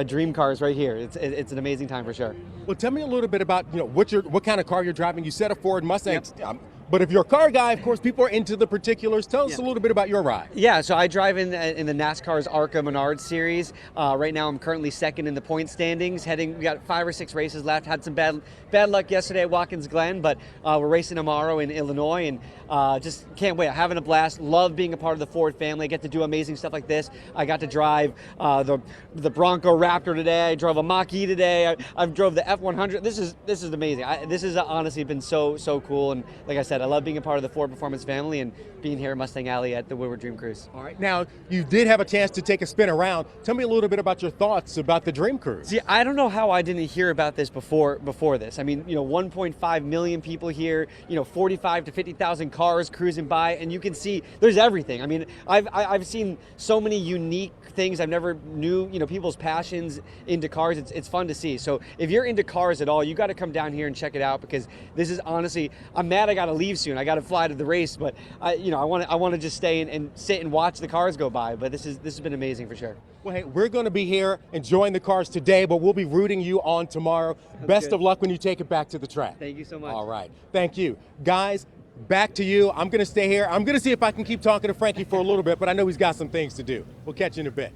dream cars right here. It's an amazing time for sure. Well, tell me a little bit about what kind of car you're driving. You said a Ford Mustang. Yep. But if you're a car guy, of course, people are into the particulars. Tell us a little bit about your ride. Yeah, so I drive in the NASCAR's ARCA Menards series. Right now, I'm currently second in the point standings. We got 5 or 6 races left. Had some bad luck yesterday at Watkins Glen, but we're racing tomorrow in Illinois, and just can't wait. I'm having a blast. Love being a part of the Ford family. I get to do amazing stuff like this. I got to drive the Bronco Raptor today. I drove a Mach-E today. I've drove the F100. This is amazing. This has honestly been so cool, and like I said, said, I love being a part of the Ford Performance family and being here at Mustang Alley at the Woodward Dream Cruise. All right, now you did have a chance to take a spin around. Tell me a little bit about your thoughts about the Dream Cruise. See, I don't know how I didn't hear about this before this. I mean, 1.5 million people here, 45 to 50,000 cars cruising by, and you can see there's everything. I mean, I've seen so many unique things I've never knew, people's passions into cars. It's fun to see. So if you're into cars at all, you got to come down here and check it out, because this is honestly, I'm mad I got to leave soon. I got to fly to the race, but I want to just stay and sit and watch the cars go by. But this has been amazing for sure. Well, hey, we're going to be here enjoying the cars today, but we'll be rooting you on tomorrow. Best of luck when you take it back to the track. Thank you so much. All right. Thank you. Guys, back to you. I'm going to stay here. I'm going to see if I can keep talking to Frankie for a little bit, but I know he's got some things to do. We'll catch you in a bit.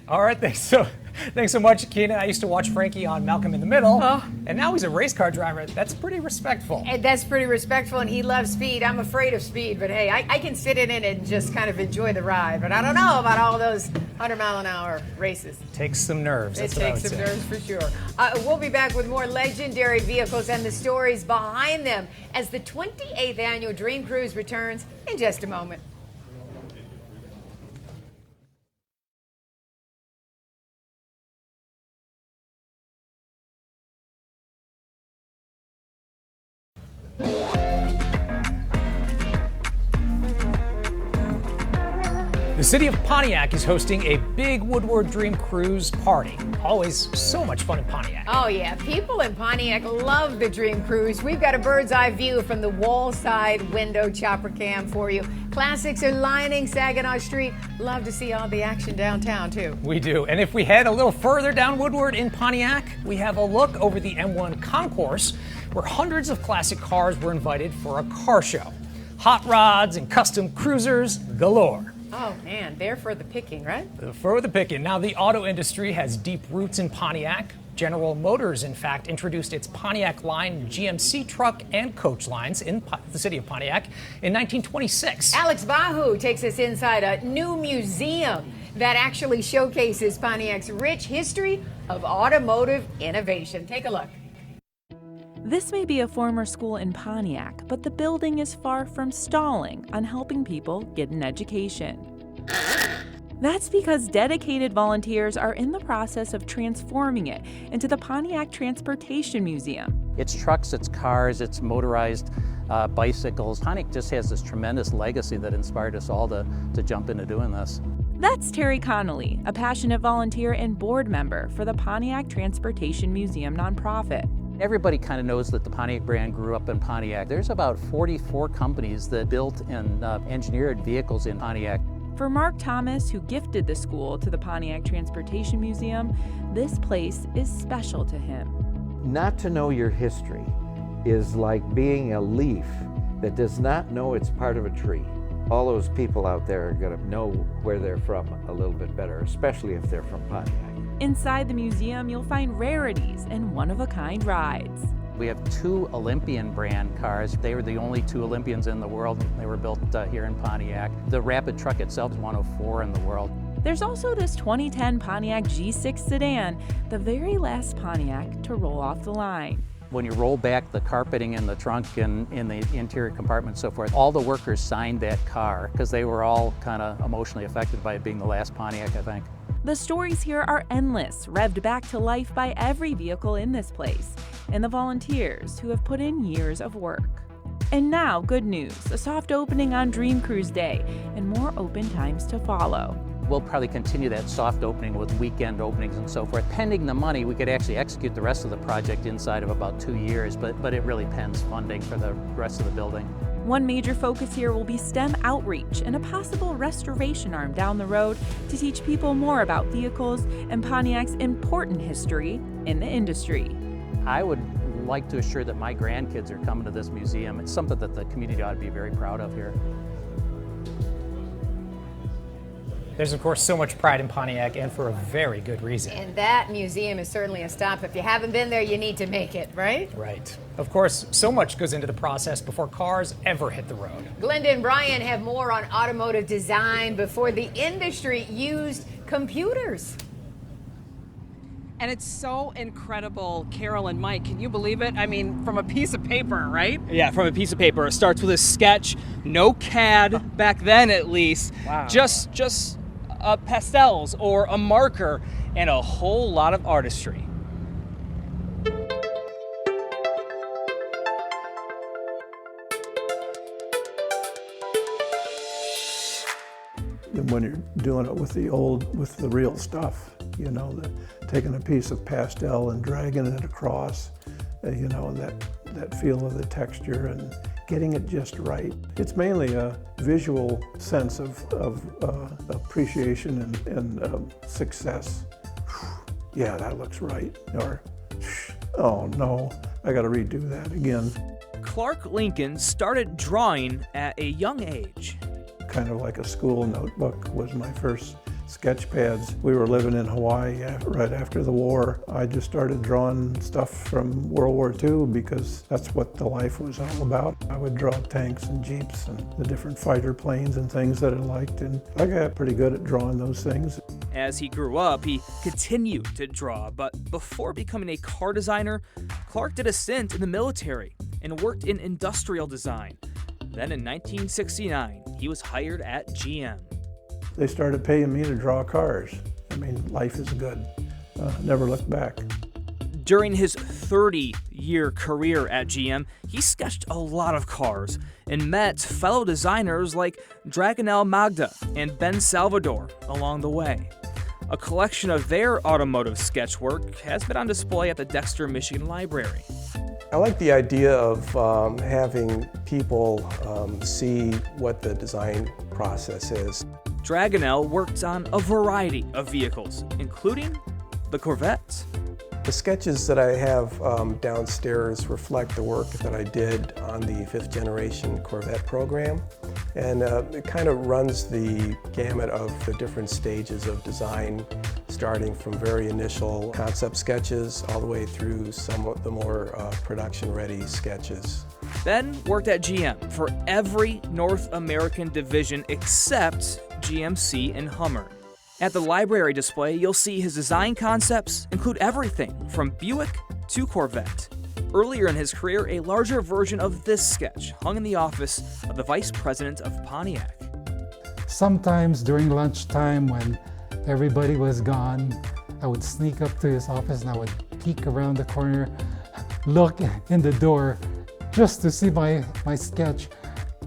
All right, thanks so much, Keenan. I used to watch Frankie on Malcolm in the Middle, and now he's a race car driver. That's pretty respectful. And that's pretty respectful, and he loves speed. I'm afraid of speed, but hey, I can sit in it and just kind of enjoy the ride. But I don't know about all those 100-mile-an-hour races. Takes some nerves. It takes some nerves for sure. We'll be back with more legendary vehicles and the stories behind them as the 28th annual Dream Cruise returns in just a moment. The city of Pontiac is hosting a big Woodward Dream Cruise party. Always so much fun in Pontiac. Oh yeah, people in Pontiac love the Dream Cruise. We've got a bird's eye view from the wall side window chopper cam for you. Classics are lining Saginaw Street. Love to see all the action downtown too. We do. And if we head a little further down Woodward in Pontiac, we have a look over the M1 concourse where hundreds of classic cars were invited for a car show. Hot rods and custom cruisers galore. Oh man, they're for the picking, right? For the picking. Now, the auto industry has deep roots in Pontiac. General Motors, in fact, introduced its Pontiac line GMC truck and coach lines in the city of Pontiac in 1926. Alex Bahu takes us inside a new museum that actually showcases Pontiac's rich history of automotive innovation. Take a look. This may be a former school in Pontiac, but the building is far from stalling on helping people get an education. That's because dedicated volunteers are in the process of transforming it into the Pontiac Transportation Museum. It's trucks, it's cars, it's motorized bicycles. Pontiac just has this tremendous legacy that inspired us all to jump into doing this. That's Terry Connolly, a passionate volunteer and board member for the Pontiac Transportation Museum nonprofit. Everybody kind of knows that the Pontiac brand grew up in Pontiac. There's about 44 companies that built and engineered vehicles in Pontiac. For Mark Thomas, who gifted the school to the Pontiac Transportation Museum, this place is special to him. Not to know your history is like being a leaf that does not know it's part of a tree. All those people out there are going to know where they're from a little bit better, especially if they're from Pontiac. Inside the museum, you'll find rarities and one-of-a-kind rides. We have 2 Olympian brand cars. They were the only 2 Olympians in the world. They were built here in Pontiac. The Rapid truck itself is 104 in the world. There's also this 2010 Pontiac G6 sedan, the very last Pontiac to roll off the line. When you roll back the carpeting in the trunk and in the interior compartment and so forth, all the workers signed that car because they were all kind of emotionally affected by it being the last Pontiac, I think. The stories here are endless, revved back to life by every vehicle in this place, and the volunteers who have put in years of work. And now, good news, a soft opening on Dream Cruise Day, and more open times to follow. We'll probably continue that soft opening with weekend openings and so forth. Pending the money, we could actually execute the rest of the project inside of about 2 years, but it really pends funding for the rest of the building. One major focus here will be STEM outreach and a possible restoration arm down the road to teach people more about vehicles and Pontiac's important history in the industry. I would like to assure that my grandkids are coming to this museum. It's something that the community ought to be very proud of here. There's, of course, so much pride in Pontiac, and for a very good reason. And that museum is certainly a stop. If you haven't been there, you need to make it, right? Right. Of course, so much goes into the process before cars ever hit the road. Glenda and Brian have more on automotive design before the industry used computers. And it's so incredible, Carol and Mike, can you believe it? I mean, from a piece of paper, right? Yeah, from a piece of paper. It starts with a sketch, no CAD back then at least. Wow. Just pastels or a marker and a whole lot of artistry. And when you're doing it with the real stuff, you know, taking a piece of pastel and dragging it across, you know, that feel of the texture and getting it just right. It's mainly a visual sense of appreciation and success. Yeah, that looks right. Or, oh no, I got to redo that again. Clark Lincoln started drawing at a young age. Kind of like a school notebook was my first sketch pads. We were living in Hawaii right after the war. I just started drawing stuff from World War II because that's what the life was all about. I would draw tanks and jeeps and the different fighter planes and things that I liked, and I got pretty good at drawing those things. As he grew up, he continued to draw, but before becoming a car designer, Clark did a stint in the military and worked in industrial design. Then in 1969, he was hired at GM. They started paying me to draw cars. I mean, life is good. Never looked back. During his 30-year career at GM, he sketched a lot of cars and met fellow designers like Draganel Magda and Ben Salvador along the way. A collection of their automotive sketch work has been on display at the Dexter, Michigan Library. I like the idea of having people see what the design process is. Draganel worked on a variety of vehicles, including the Corvette. The sketches that I have downstairs reflect the work that I did on the 5th generation Corvette program. And it kind of runs the gamut of the different stages of design, starting from very initial concept sketches all the way through some of the more production-ready sketches. Ben worked at GM for every North American division except GMC and Hummer. At the library display, you'll see his design concepts include everything from Buick to Corvette. Earlier in his career, a larger version of this sketch hung in the office of the Vice President of Pontiac. Sometimes during lunchtime when everybody was gone, I would sneak up to his office and I would peek around the corner, look in the door just to see my sketch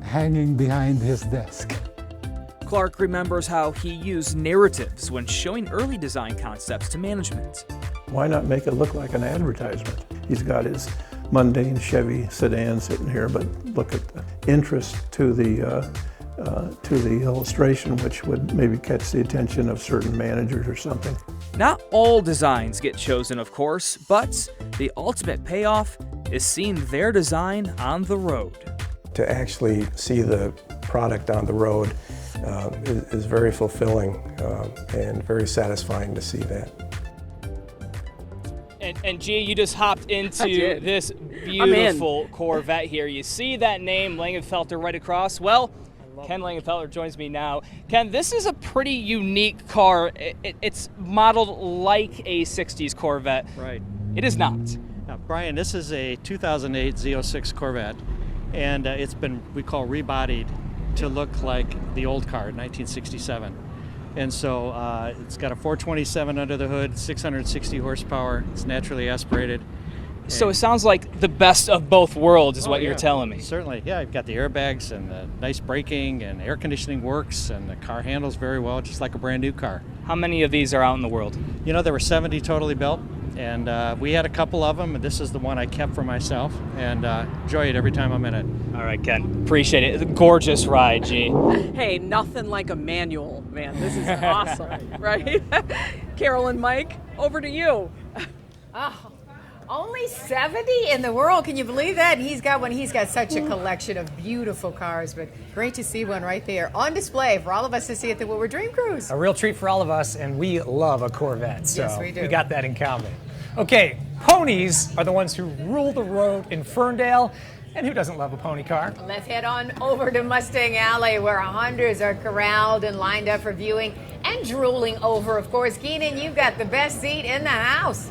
hanging behind his desk. Clark remembers how he used narratives when showing early design concepts to management. Why not make it look like an advertisement? He's got his mundane Chevy sedan sitting here, but look at the interest to the illustration, which would maybe catch the attention of certain managers or something. Not all designs get chosen, of course, but the ultimate payoff is seeing their design on the road. To actually see the product on the road is very fulfilling and very satisfying to see that. And G, you just hopped into this beautiful Corvette here. You see that name, Langenfelter, right across? Well, Ken Langenfelter joins me now. Ken, this is a pretty unique car. It's modeled like a 60s Corvette. Right. It is not. Now, Brian, this is a 2008 Z06 Corvette, and it's been, we call, rebodied to look like the old car, 1967. And so it's got a 427 under the hood, 660 horsepower. It's naturally aspirated. So it sounds like the best of both worlds is what you're telling me. Certainly, yeah. You've got the airbags and the nice braking and air conditioning works, and the car handles very well, just like a brand new car. How many of these are out in the world? You know, there were 70 totally built, and we had a couple of them, and this is the one I kept for myself, and enjoy it every time I'm in it. All right, Ken. Appreciate it. It's a gorgeous ride, G. Hey, nothing like a manual, man. This is awesome, right? Carol and Mike, over to you. Oh. Only 70 in the world. Can you believe that? He's got one. He's got such a collection of beautiful cars, but great to see one right there on display for all of us to see at the Woodward Dream Cruise. A real treat for all of us, and we love a Corvette, so yes, we do. We got that in common. Okay, ponies are the ones who rule the road in Ferndale. And who doesn't love a pony car? Let's head on over to Mustang Alley, where hundreds are corralled and lined up for viewing and drooling over. Of course, Keenan, you've got the best seat in the house.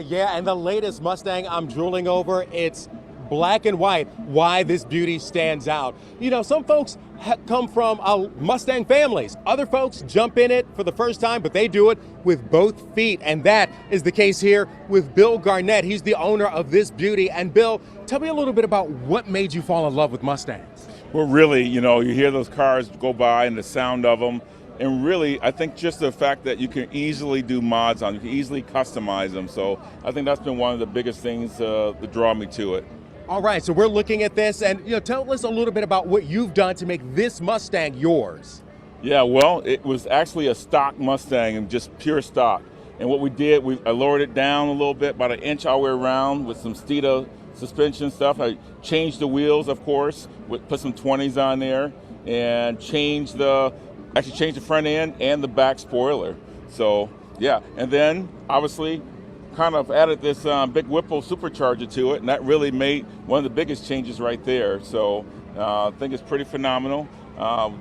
Yeah, and the latest Mustang I'm drooling over, it's black and white. Why this beauty stands out. You know, some folks come from Mustang families. Other folks jump in it for the first time, but they do it with both feet. And that is the case here with Bill Garnett. He's the owner of this beauty. And Bill, tell me a little bit about what made you fall in love with Mustangs. Well, really, you know, you hear those cars go by and the sound of them. And really, I think just the fact that you can easily do mods on them, you can easily customize them. So I think that's been one of the biggest things that draw me to it. All right, so we're looking at this, and tell us a little bit about what you've done to make this Mustang yours. Yeah, well, it was actually a stock Mustang and just pure stock. And what we did, I lowered it down a little bit, about an inch all the way around with some Steeda suspension stuff. I changed the wheels, of course, put some 20s on there, and changed the front end and the back spoiler. So, yeah, and then obviously kind of added this big Whipple supercharger to it, and that really made one of the biggest changes right there. So I think it's pretty phenomenal.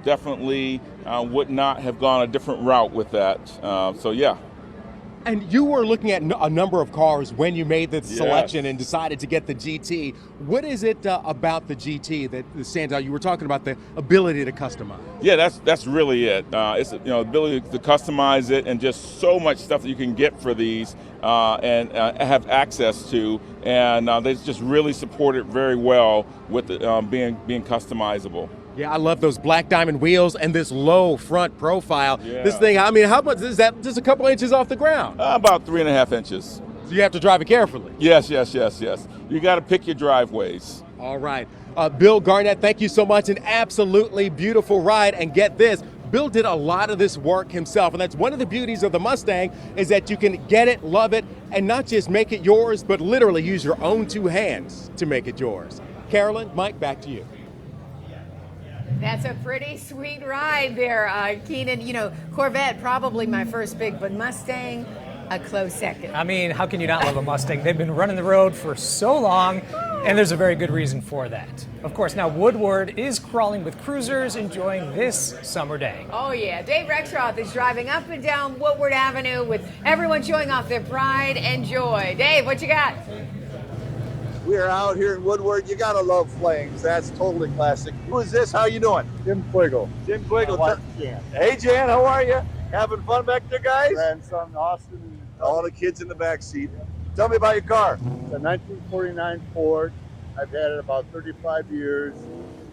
Definitely would not have gone a different route with that. So yeah. And you were looking at a number of cars when you made the selection and decided to get the GT. What is it about the GT that stands out? You were talking about the ability to customize. Yeah, that's really it. It's the ability to customize it, and just so much stuff that you can get for these and have access to, and they just really support it very well with being customizable. Yeah, I love those black diamond wheels and this low front profile. Yeah. This thing, I mean, how much is that? Just a couple inches off the ground? About 3.5 inches. So you have to drive it carefully. Yes. You got to pick your driveways. All right. Bill Garnett, thank you so much. An absolutely beautiful ride. And get this, Bill did a lot of this work himself. And that's one of the beauties of the Mustang, is that you can get it, love it, and not just make it yours, but literally use your own two hands to make it yours. Carolyn, Mike, back to you. That's a pretty sweet ride there, Keenan. You know, Corvette, probably my first pick, but Mustang, a close second. I mean, how can you not love a Mustang? They've been running the road for so long, and there's a very good reason for that. Of course, now Woodward is crawling with cruisers, enjoying this summer day. Oh, yeah. Dave Rexroth is driving up and down Woodward Avenue with everyone showing off their pride and joy. Dave, what you got? We are out here in Woodward. You gotta love flames. That's totally classic. Who is this? How you doing? Jim Quiggle. Jim Quiggle. My wife, Jan. Hey, Jan, how are you? Having fun back there, guys? Grandson Austin. All the kids in the back seat. Tell me about your car. It's a 1949 Ford. I've had it about 35 years.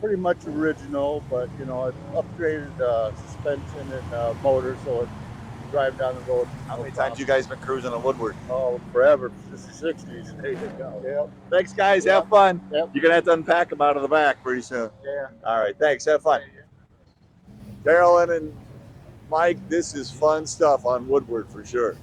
Pretty much original, but you know, I've upgraded suspension and motor, so it drive down the road. How many times you guys been cruising on Woodward? Oh, forever, since the 60s. There you go. Yep. Thanks, guys. Have fun. Yep. You're gonna have to unpack them out of the back pretty soon. Yeah. All right. Thanks. Have fun. Carolyn and Mike, this is fun stuff on Woodward for sure.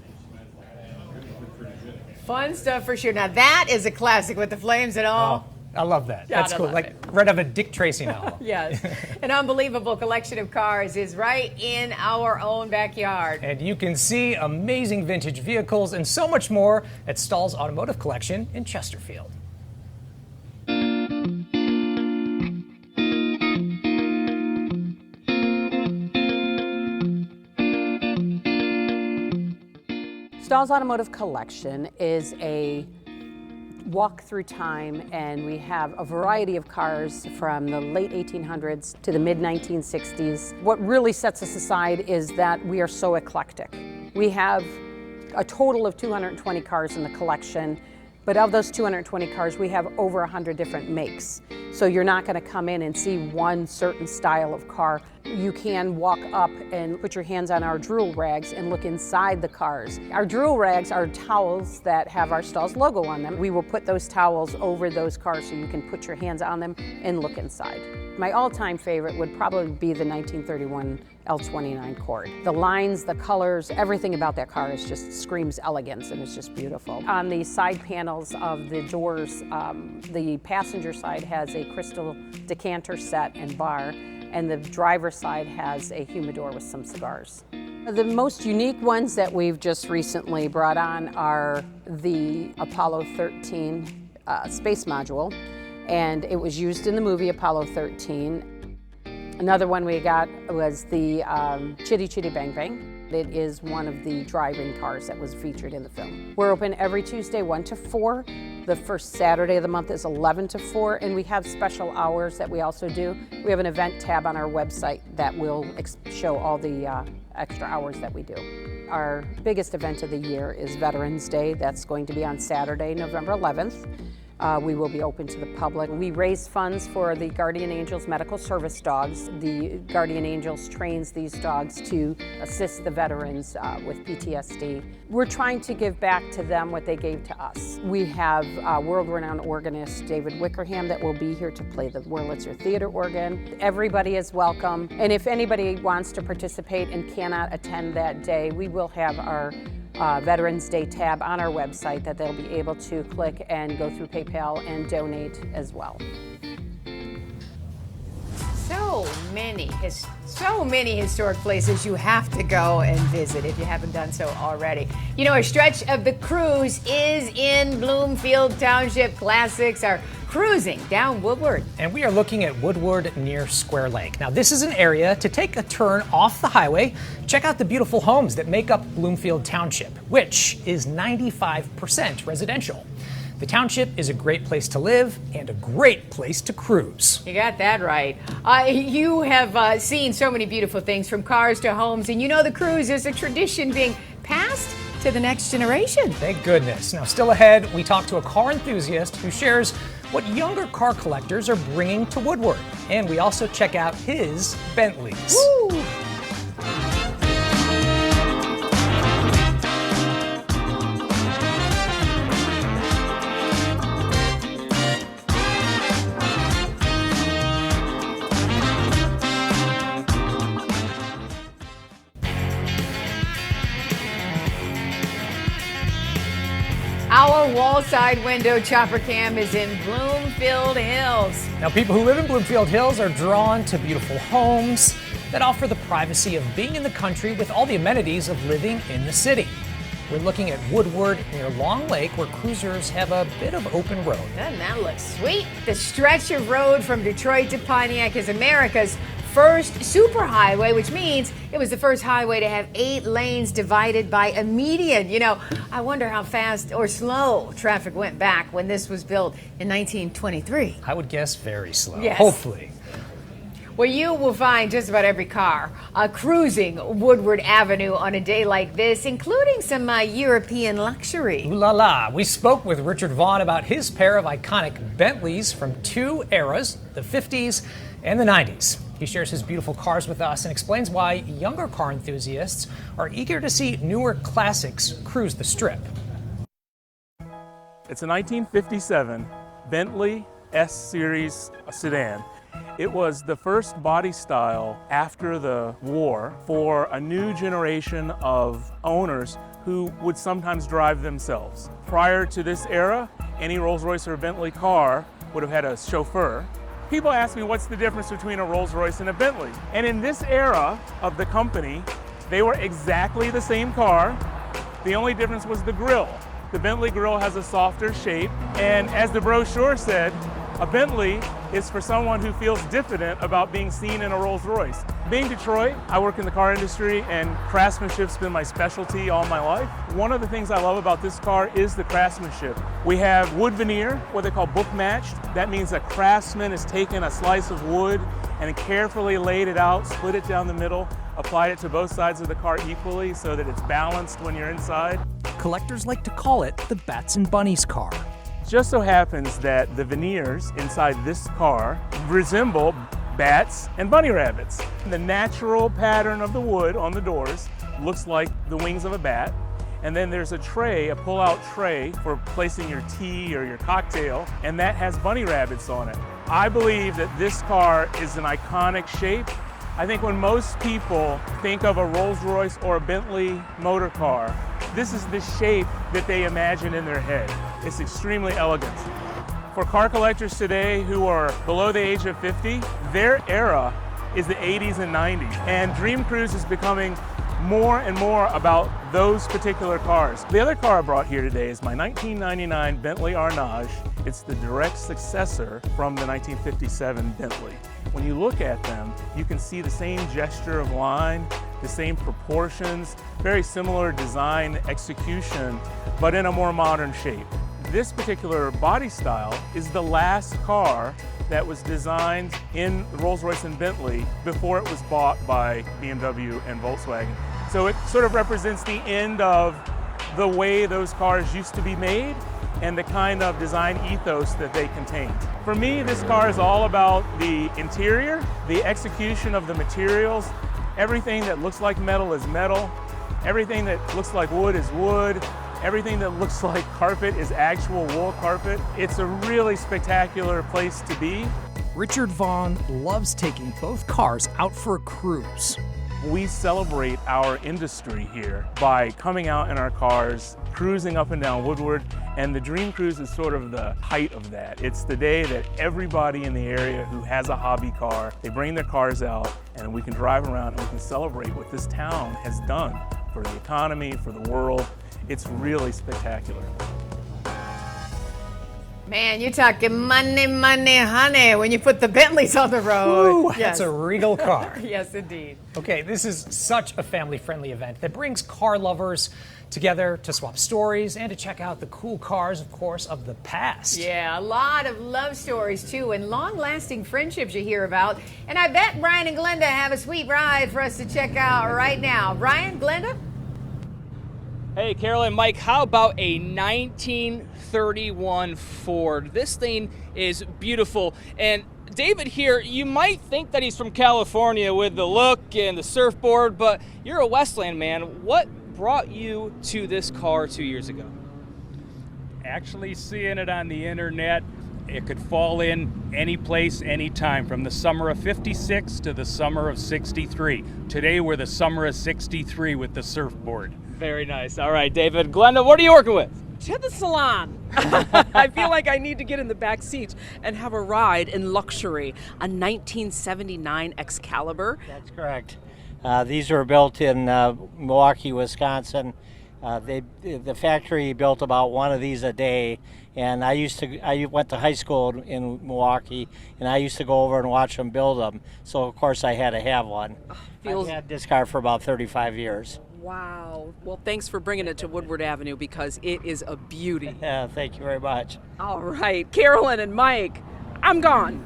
Fun stuff for sure. Now, that is a classic with the flames and all. Oh, I love that. God, That's I cool. love Like it. right out of a Dick Tracy novel. Yes. An unbelievable collection of cars is right in our own backyard. And you can see amazing vintage vehicles and so much more at Stahl's Automotive Collection in Chesterfield. Stahl's Automotive Collection is a walk through time, and we have a variety of cars from the late 1800s to the mid 1960s. What really sets us aside is that we are so eclectic. We have a total of 220 cars in the collection, but of those 220 cars, we have over 100 different makes. So you're not going to come in and see one certain style of car. You can walk up and put your hands on our drool rags and look inside the cars. Our drool rags are towels that have our Stahl's logo on them. We will put those towels over those cars so you can put your hands on them and look inside. My all-time favorite would probably be the 1931 L29 Cord. The lines, the colors, everything about that car is just screams elegance, and it's just beautiful. On the side panels of the doors, the passenger side has a crystal decanter set and bar, and the driver's side has a humidor with some cigars. The most unique ones that we've just recently brought on are the Apollo 13 space module, and it was used in the movie Apollo 13. Another one we got was the Chitty Chitty Bang Bang. It is one of the driving cars that was featured in the film. We're open every Tuesday 1 to 4. The first Saturday of the month is 11 to 4, and we have special hours that we also do. We have an event tab on our website that will show all the extra hours that we do. Our biggest event of the year is Veterans Day. That's going to be on Saturday, November 11th. We will be open to the public. We raise funds for the Guardian Angels Medical Service dogs. The Guardian Angels trains these dogs to assist the veterans with PTSD. We're trying to give back to them what they gave to us. We have world-renowned organist David Wickerham that will be here to play the Wurlitzer Theater organ. Everybody is welcome, and if anybody wants to participate and cannot attend that day, we will have our Veterans Day tab on our website that they'll be able to click and go through PayPal and donate as well. So many historic places you have to go and visit if you haven't done so already. You know, a stretch of the cruise is in Bloomfield Township. Classics are cruising down Woodward. And we are looking at Woodward near Square Lake. Now, this is an area to take a turn off the highway. Check out the beautiful homes that make up Bloomfield Township, which is 95% residential. The township is a great place to live and a great place to cruise. You got that right. You have seen so many beautiful things, from cars to homes, and you know the cruise is a tradition being passed to the next generation. Thank goodness. Now, still ahead, we talk to a car enthusiast who shares what younger car collectors are bringing to Woodward. And we also check out his Bentleys. Woo! Our wall-side window chopper cam is in Bloomfield Hills. Now, people who live in Bloomfield Hills are drawn to beautiful homes that offer the privacy of being in the country with all the amenities of living in the city. We're looking at Woodward near Long Lake, where cruisers have a bit of open road. Doesn't that look sweet? The stretch of road from Detroit to Pontiac is America's first superhighway, which means it was the first highway to have 8 lanes divided by a median. You know, I wonder how fast or slow traffic went back when this was built in 1923. I would guess very slow, yes. Hopefully. Well, you will find just about every car cruising Woodward Avenue on a day like this, including some European luxury. Ooh la la. We spoke with Richard Vaughn about his pair of iconic Bentleys from 2 eras, the 50s and the 90s. He shares his beautiful cars with us and explains why younger car enthusiasts are eager to see newer classics cruise the Strip. It's a 1957 Bentley S-Series sedan. It was the first body style after the war for a new generation of owners who would sometimes drive themselves. Prior to this era, any Rolls-Royce or Bentley car would have had a chauffeur. People ask me what's the difference between a Rolls-Royce and a Bentley. And in this era of the company, they were exactly the same car. The only difference was the grille. The Bentley grille has a softer shape, and as the brochure said, a Bentley is for someone who feels diffident about being seen in a Rolls-Royce. Being Detroit, I work in the car industry, and craftsmanship's been my specialty all my life. One of the things I love about this car is the craftsmanship. We have wood veneer, what they call book matched. That means a craftsman has taken a slice of wood and carefully laid it out, split it down the middle, applied it to both sides of the car equally so that it's balanced when you're inside. Collectors like to call it the Bats and Bunnies car. Just so happens that the veneers inside this car resemble bats and bunny rabbits. The natural pattern of the wood on the doors looks like the wings of a bat. And then there's a tray, a pull-out tray for placing your tea or your cocktail, and that has bunny rabbits on it. I believe that this car is an iconic shape. I think when most people think of a Rolls-Royce or a Bentley motor car, this is the shape that they imagine in their head. It's extremely elegant. For car collectors today who are below the age of 50, their era is the 80s and 90s. And Dream Cruise is becoming more and more about those particular cars. The other car I brought here today is my 1999 Bentley Arnage. It's the direct successor from the 1957 Bentley. When you look at them, you can see the same gesture of line, the same proportions, very similar design execution, but in a more modern shape. This particular body style is the last car that was designed in Rolls-Royce and Bentley before it was bought by BMW and Volkswagen. So it sort of represents the end of the way those cars used to be made and the kind of design ethos that they contained. For me, this car is all about the interior, the execution of the materials. Everything that looks like metal is metal. Everything that looks like wood is wood. Everything that looks like carpet is actual wool carpet. It's a really spectacular place to be. Richard Vaughn loves taking both cars out for a cruise. We celebrate our industry here by coming out in our cars, cruising up and down Woodward, and the Dream Cruise is sort of the height of that. It's the day that everybody in the area who has a hobby car, they bring their cars out and we can drive around and we can celebrate what this town has done for the economy, for the world. It's really spectacular. Man, you're talking money, money, honey when you put the Bentleys on the road. Ooh, that's a regal car. Yes, indeed. Okay, this is such a family-friendly event that brings car lovers together to swap stories and to check out the cool cars, of course, of the past. Yeah, a lot of love stories, too, and long-lasting friendships you hear about. And I bet Brian and Glenda have a sweet ride for us to check out right now. Brian, Glenda? Hey, Carol and Mike, how about a 1931 Ford? This thing is beautiful. And David here, you might think that he's from California with the look and the surfboard, but you're a Westland man. What brought you to this car 2 years ago? Actually seeing it on the internet, it could fall in any place, anytime, from the summer of '56 to the summer of '63. Today we're the summer of '63 with the surfboard. Very nice. All right, David. Glenda, what are you working with? To the salon. I feel like I need to get in the back seat and have a ride in luxury. A 1979 Excalibur. That's correct. These were built in Milwaukee, Wisconsin. The factory built about one of these a day, and I went to high school in Milwaukee, and I used to go over and watch them build them. So of course I had to have one. I've had this car for about 35 years. Wow. Well, thanks for bringing it to Woodward Avenue because it is a beauty. Yeah, thank you very much. All right, Carolyn and Mike, I'm gone.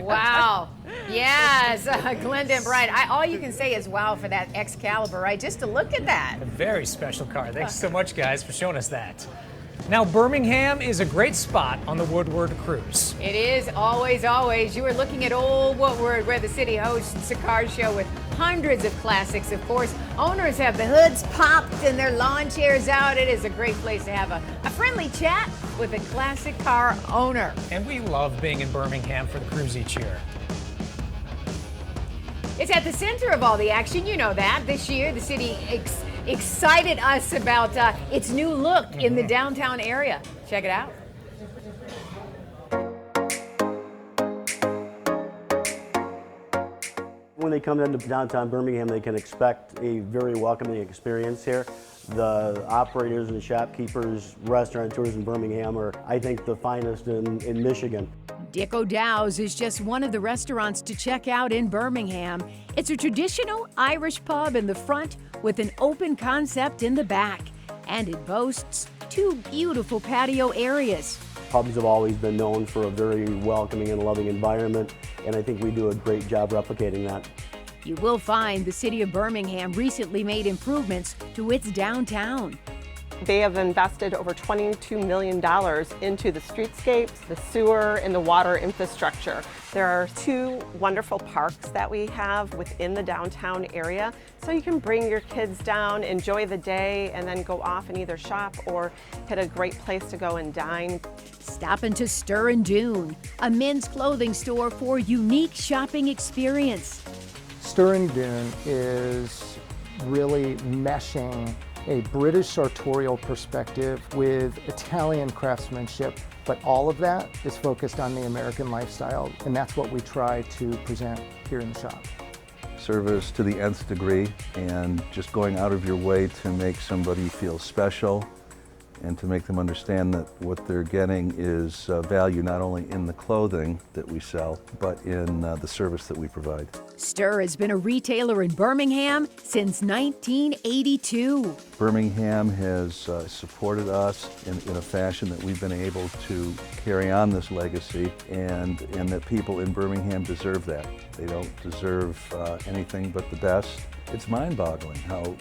Wow. Yes, Glenda and Brian. All you can say is wow for that Excalibur, right? Just to look at that. A very special car. Thanks so much, guys, for showing us that. Now, Birmingham is a great spot on the Woodward Cruise. It is always, always. You are looking at Old Woodward, where the city hosts a car show with hundreds of classics, of course. Owners have the hoods popped and their lawn chairs out. It is a great place to have a friendly chat with a classic car owner. And we love being in Birmingham for the cruise each year. It's at the center of all the action. You know that. This year, the city excited us about its new look in the downtown area. Check it out. When they come into downtown Birmingham, they can expect a very welcoming experience here. The operators and shopkeepers, restaurateurs in Birmingham are, I think, the finest in Michigan. Dick O'Dow's is just one of the restaurants to check out in Birmingham. It's a traditional Irish pub in the front with an open concept in the back. And it boasts two beautiful patio areas. Pubs have always been known for a very welcoming and loving environment, and I think we do a great job replicating that. You will find the city of Birmingham recently made improvements to its downtown. They have invested over $22 million into the streetscapes, the sewer, and the water infrastructure. There are two wonderful parks that we have within the downtown area, so you can bring your kids down, enjoy the day, and then go off and either shop or hit a great place to go and dine. Stop into Stir and Dune, a men's clothing store for unique shopping experience. Stir and Dune is really meshing a British sartorial perspective with Italian craftsmanship, but all of that is focused on the American lifestyle, and that's what we try to present here in the shop. service to the nth degree, and just going out of your way to make somebody feel special and to make them understand that what they're getting is value not only in the clothing that we sell, but in the service that we provide. Stir has been a retailer in Birmingham since 1982. Birmingham has supported us in a fashion that we've been able to carry on this legacy, and that people in Birmingham deserve that. They don't deserve anything but the best. It's mind-boggling how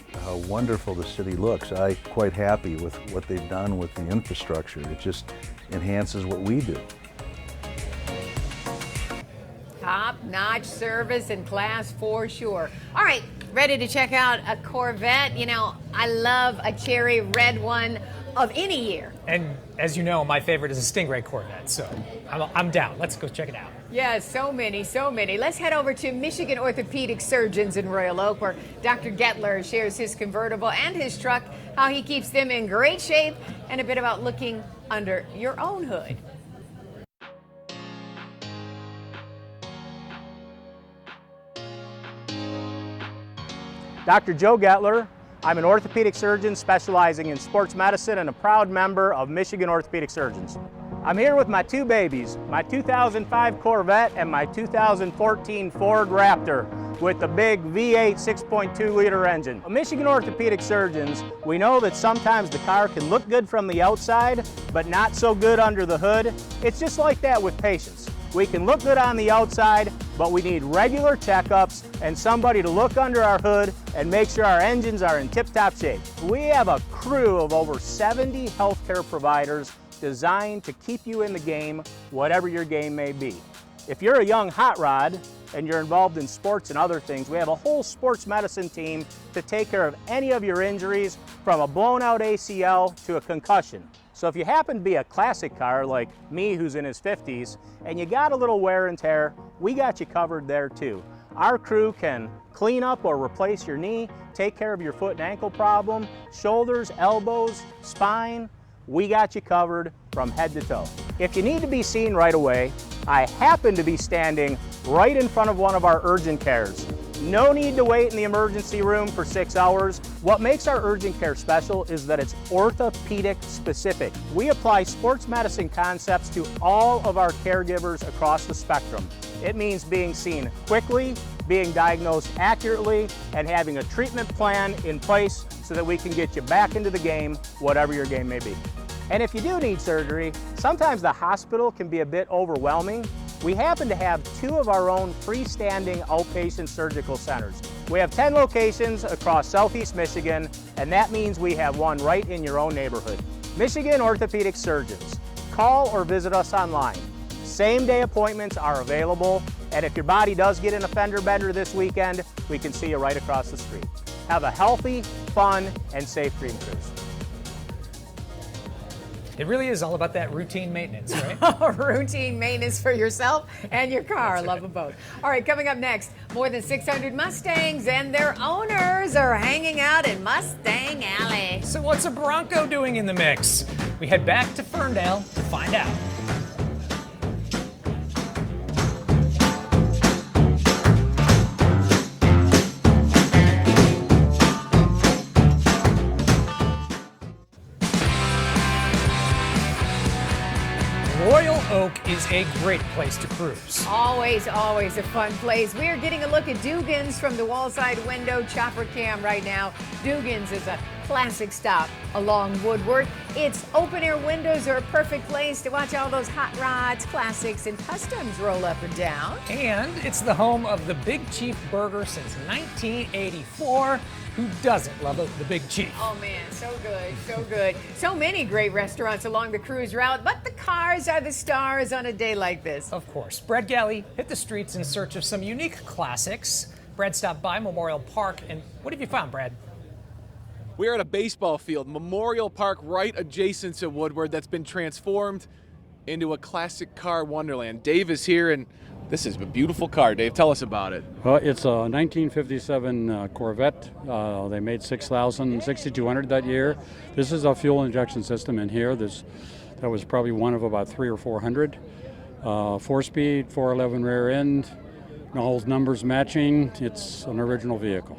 wonderful the city looks. I'm quite happy with what they've done with the infrastructure. It just enhances what we do. Top-notch service and class for sure. All right, ready to check out a Corvette? You know, I love a cherry red one of any year. And as you know, my favorite is a Stingray Corvette, so I'm down. Let's go check it out. Yeah, so many, so many. Let's head over to Michigan Orthopedic Surgeons in Royal Oak, where Dr. Gettler shares his convertible and his truck, how he keeps them in great shape, and a bit about looking under your own hood. Dr. Joe Gettler. I'm an orthopedic surgeon specializing in sports medicine and a proud member of Michigan Orthopedic Surgeons. I'm here with my two babies, my 2005 Corvette and my 2014 Ford Raptor with the big V8 6.2 liter engine. Michigan Orthopedic Surgeons, we know that sometimes the car can look good from the outside, but not so good under the hood. It's just like that with patients. We can look good on the outside, but we need regular checkups and somebody to look under our hood and make sure our engines are in tip-top shape. We have a crew of over 70 healthcare providers designed to keep you in the game, whatever your game may be. If you're a young hot rod and you're involved in sports and other things, we have a whole sports medicine team to take care of any of your injuries, from a blown out ACL to a concussion. So if you happen to be a classic car like me, who's in his 50s, and you got a little wear and tear, we got you covered there too. Our crew can clean up or replace your knee, take care of your foot and ankle problem, shoulders, elbows, spine. We got you covered from head to toe. If you need to be seen right away, I happen to be standing right in front of one of our urgent cares. No need to wait in the emergency room for 6 hours. What makes our urgent care special is that it's orthopedic specific. We apply sports medicine concepts to all of our caregivers across the spectrum. It means being seen quickly, being diagnosed accurately, and having a treatment plan in place so that we can get you back into the game, whatever your game may be. And if you do need surgery, sometimes the hospital can be a bit overwhelming. We happen to have 2 of our own freestanding outpatient surgical centers. We have 10 locations across Southeast Michigan, and that means we have one right in your own neighborhood. Michigan Orthopedic Surgeons. Call or visit us online. Same-day appointments are available, and if your body does get an fender bender this weekend, we can see you right across the street. Have a healthy, fun, and safe Dream Cruise. It really is all about that routine maintenance, right? Routine maintenance for yourself and your car. Love them both. All right, coming up next, more than 600 Mustangs and their owners are hanging out in Mustang Alley. So what's a Bronco doing in the mix? We head back to Ferndale to find out. Royal Oak is a great place to cruise. Always, always a fun place. We are getting a look at Dugan's from the wallside window chopper cam right now. Dugan's is a classic stop along Woodward. Its open-air windows are a perfect place to watch all those hot rods, classics, and customs roll up and down. And it's the home of the Big Chief Burger since 1984. Who doesn't love the Big Chief? Oh man, so good, so good. So many great restaurants along the cruise route, but the cars are the stars on a day like this. Of course. Brad Galley hit the streets in search of some unique classics. Brad stopped by Memorial Park, and what have you found, Brad? We are at a baseball field, Memorial Park, right adjacent to Woodward, that's been transformed into a classic car wonderland. Dave is here, and this is a beautiful car. Dave, tell us about it. Well, it's a 1957 Corvette. They made 6,200 that year. This is a fuel injection system in here. That was probably one of about 300 or 400. 4-speed, 411 rear end, All those numbers matching. It's an original vehicle.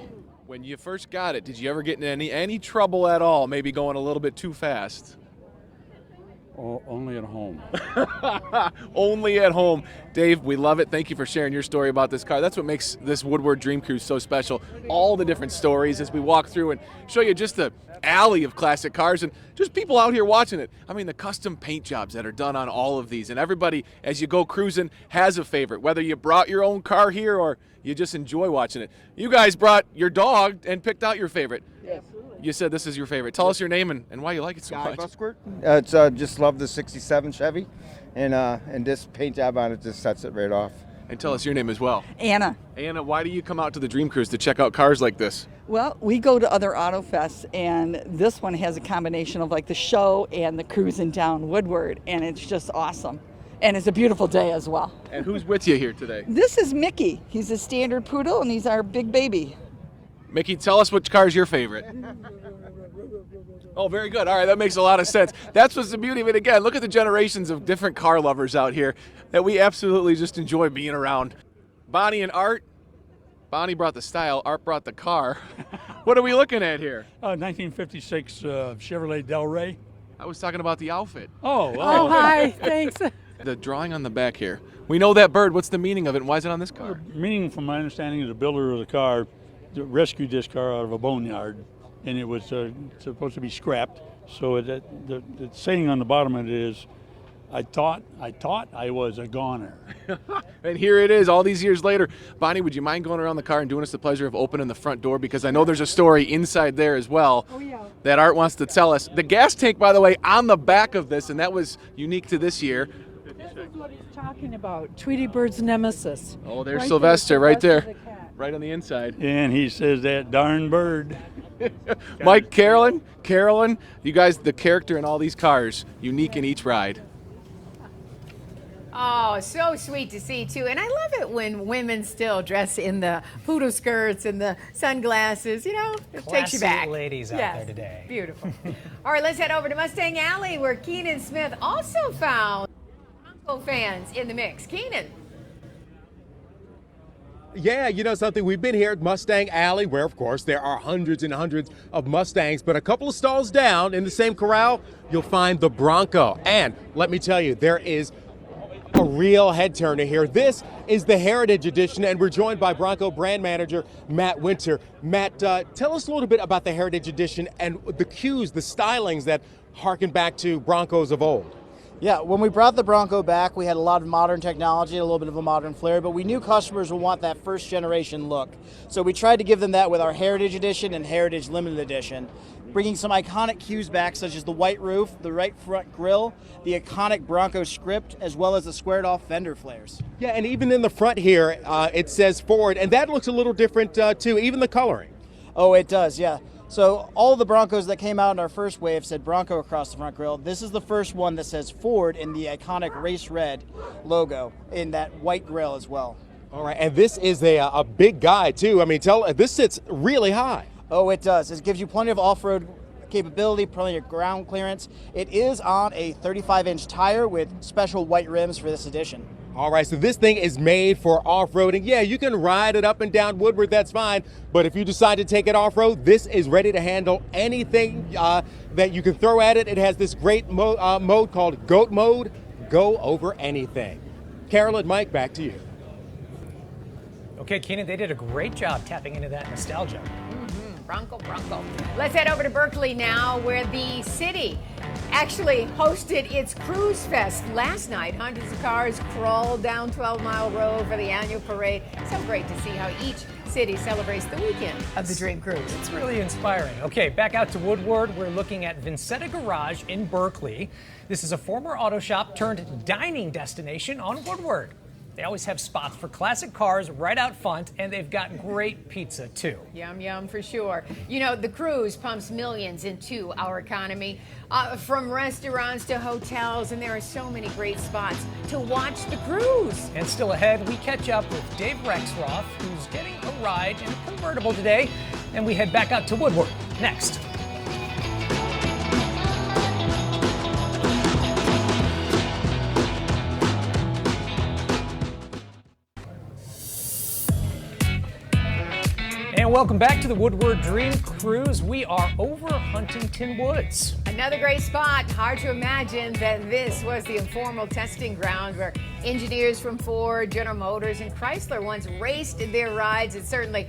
When you first got it, did you ever get in any trouble at all, maybe going a little bit too fast? Only at home. Only at home. Dave, we love it. Thank you for sharing your story about this car. That's what makes this Woodward Dream Cruise so special. All the different stories as we walk through and show you just the alley of classic cars and just people out here watching it. I mean, the custom paint jobs that are done on all of these. And everybody, as you go cruising, has a favorite. Whether you brought your own car here or you just enjoy watching it. You guys brought your dog and picked out your favorite. Yes. You said this is your favorite. Tell us your name and why you like it so much. It's just love the '67 Chevy, and this paint job on it just sets it right off. And tell us your name as well. Anna. Anna, why do you come out to the Dream Cruise to check out cars like this? Well, we go to other auto fests, and this one has a combination of like the show and the cruising down Woodward, and it's just awesome. And it's a beautiful day as well. And who's with you here today? This is Mickey. He's a standard poodle, and he's our big baby. Mickey, tell us which car is your favorite. Oh, very good. All right, that makes a lot of sense. That's what's the beauty of it. Again, look at the generations of different car lovers out here that we absolutely just enjoy being around. Bonnie and Art. Bonnie brought the style, Art brought the car. What are we looking at here? 1956 Chevrolet Del Rey. I was talking about the outfit. Oh, hi, thanks. The drawing on the back here. We know that bird. What's the meaning of it, and why is it on this car? Meaning, from my understanding, is the builder of the car rescued this car out of a boneyard, and it was supposed to be scrapped. So the saying on the bottom of it is, I thought I was a goner. And here it is all these years later. Bonnie, would you mind going around the car and doing us the pleasure of opening the front door? Because I know there's a story inside there as well that Art wants to tell us. The gas tank, by the way, on the back of this, and that was unique to this year. This is what he's talking about, Tweety Bird's nemesis. Oh, there's Sylvester right there. Right on the inside. And he says, that darn bird. Mike, Carolyn, you guys, the character in all these cars, unique in each ride. Oh, so sweet to see, too. And I love it when women still dress in the poodle skirts and the sunglasses. You know, it takes you back. Classy ladies out there today. Beautiful. All right, let's head over to Mustang Alley, where Keenan Smith also found Bronco fans in the mix. Keenan. Yeah, you know something, we've been here at Mustang Alley, where of course there are hundreds and hundreds of Mustangs, but a couple of stalls down in the same corral, you'll find the Bronco. And let me tell you, there is a real head turner here. This is the Heritage Edition, and we're joined by Bronco brand manager Matt Winter. Matt, tell us a little bit about the Heritage Edition and the cues, the stylings that harken back to Broncos of old. Yeah, when we brought the Bronco back, we had a lot of modern technology, a little bit of a modern flair, but we knew customers would want that first generation look. So we tried to give them that with our Heritage Edition and Heritage Limited Edition, bringing some iconic cues back, such as the white roof, the right front grille, the iconic Bronco script, as well as the squared off fender flares. Yeah, and even in the front here, it says Ford, and that looks a little different too, even the coloring. Oh, it does, yeah. So all the Broncos that came out in our first wave said Bronco across the front grille. This is the first one that says Ford in the iconic race red logo in that white grille as well. All right, and this is a big guy too. I mean, this sits really high. Oh, it does. It gives you plenty of off-road capability, plenty of ground clearance. It is on a 35-inch tire with special white rims for this edition. All right, so this thing is made for off-roading. Yeah, you can ride it up and down Woodward, that's fine. But if you decide to take it off-road, this is ready to handle anything that you can throw at it. It has this great mode called GOAT mode, go over anything. Carolyn, Mike, back to you. Okay, Keenan, they did a great job tapping into that nostalgia. Bronco. Let's head over to Berkeley now, where the city actually hosted its Cruise Fest last night. Hundreds of cars crawled down 12 Mile Road for the annual parade. So great to see how each city celebrates the weekend of the Dream Cruise. It's really inspiring. Okay, back out to Woodward. We're looking at Vincetta Garage in Berkeley. This is a former auto shop turned dining destination on Woodward. They always have spots for classic cars right out front, and they've got great pizza, too. Yum, yum, for sure. You know, the cruise pumps millions into our economy, from restaurants to hotels, and there are so many great spots to watch the cruise. And still ahead, we catch up with Dave Rexroth, who's getting a ride in a convertible today, and we head back out to Woodward next. welcome back to the Woodward Dream Cruise. We are over Huntington Woods. Another great spot. Hard to imagine that this was the informal testing ground where engineers from Ford, General Motors, and Chrysler once raced their rides. It's certainly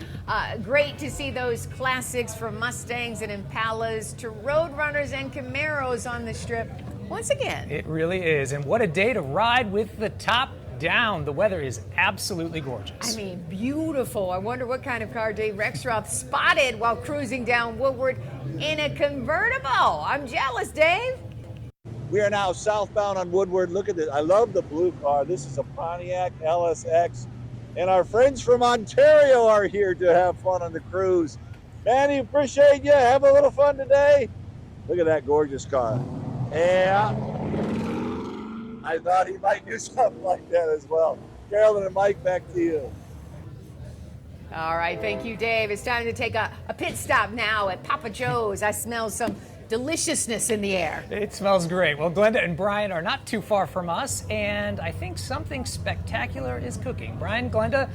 great to see those classics from Mustangs and Impalas to Roadrunners and Camaros on the strip once again. It really is. And what a day to ride with the top down. The weather is absolutely gorgeous. I mean, beautiful. I wonder what kind of car Dave Rexroth spotted while cruising down Woodward in a convertible. I'm jealous, Dave. We are now southbound on Woodward. Look at this. I love the blue car. This is a Pontiac LSX. And our friends from Ontario are here to have fun on the cruise. Manny, appreciate you. Have a little fun today. Look at that gorgeous car. Yeah. I thought he might do something like that as well. Carolyn and Mike, back to you. All right, thank you, Dave. It's time to take a pit stop now at Papa Joe's. I smell some deliciousness in the air. It smells great. Well, Glenda and Brian are not too far from us, and I think something spectacular is cooking. Brian, Glenda,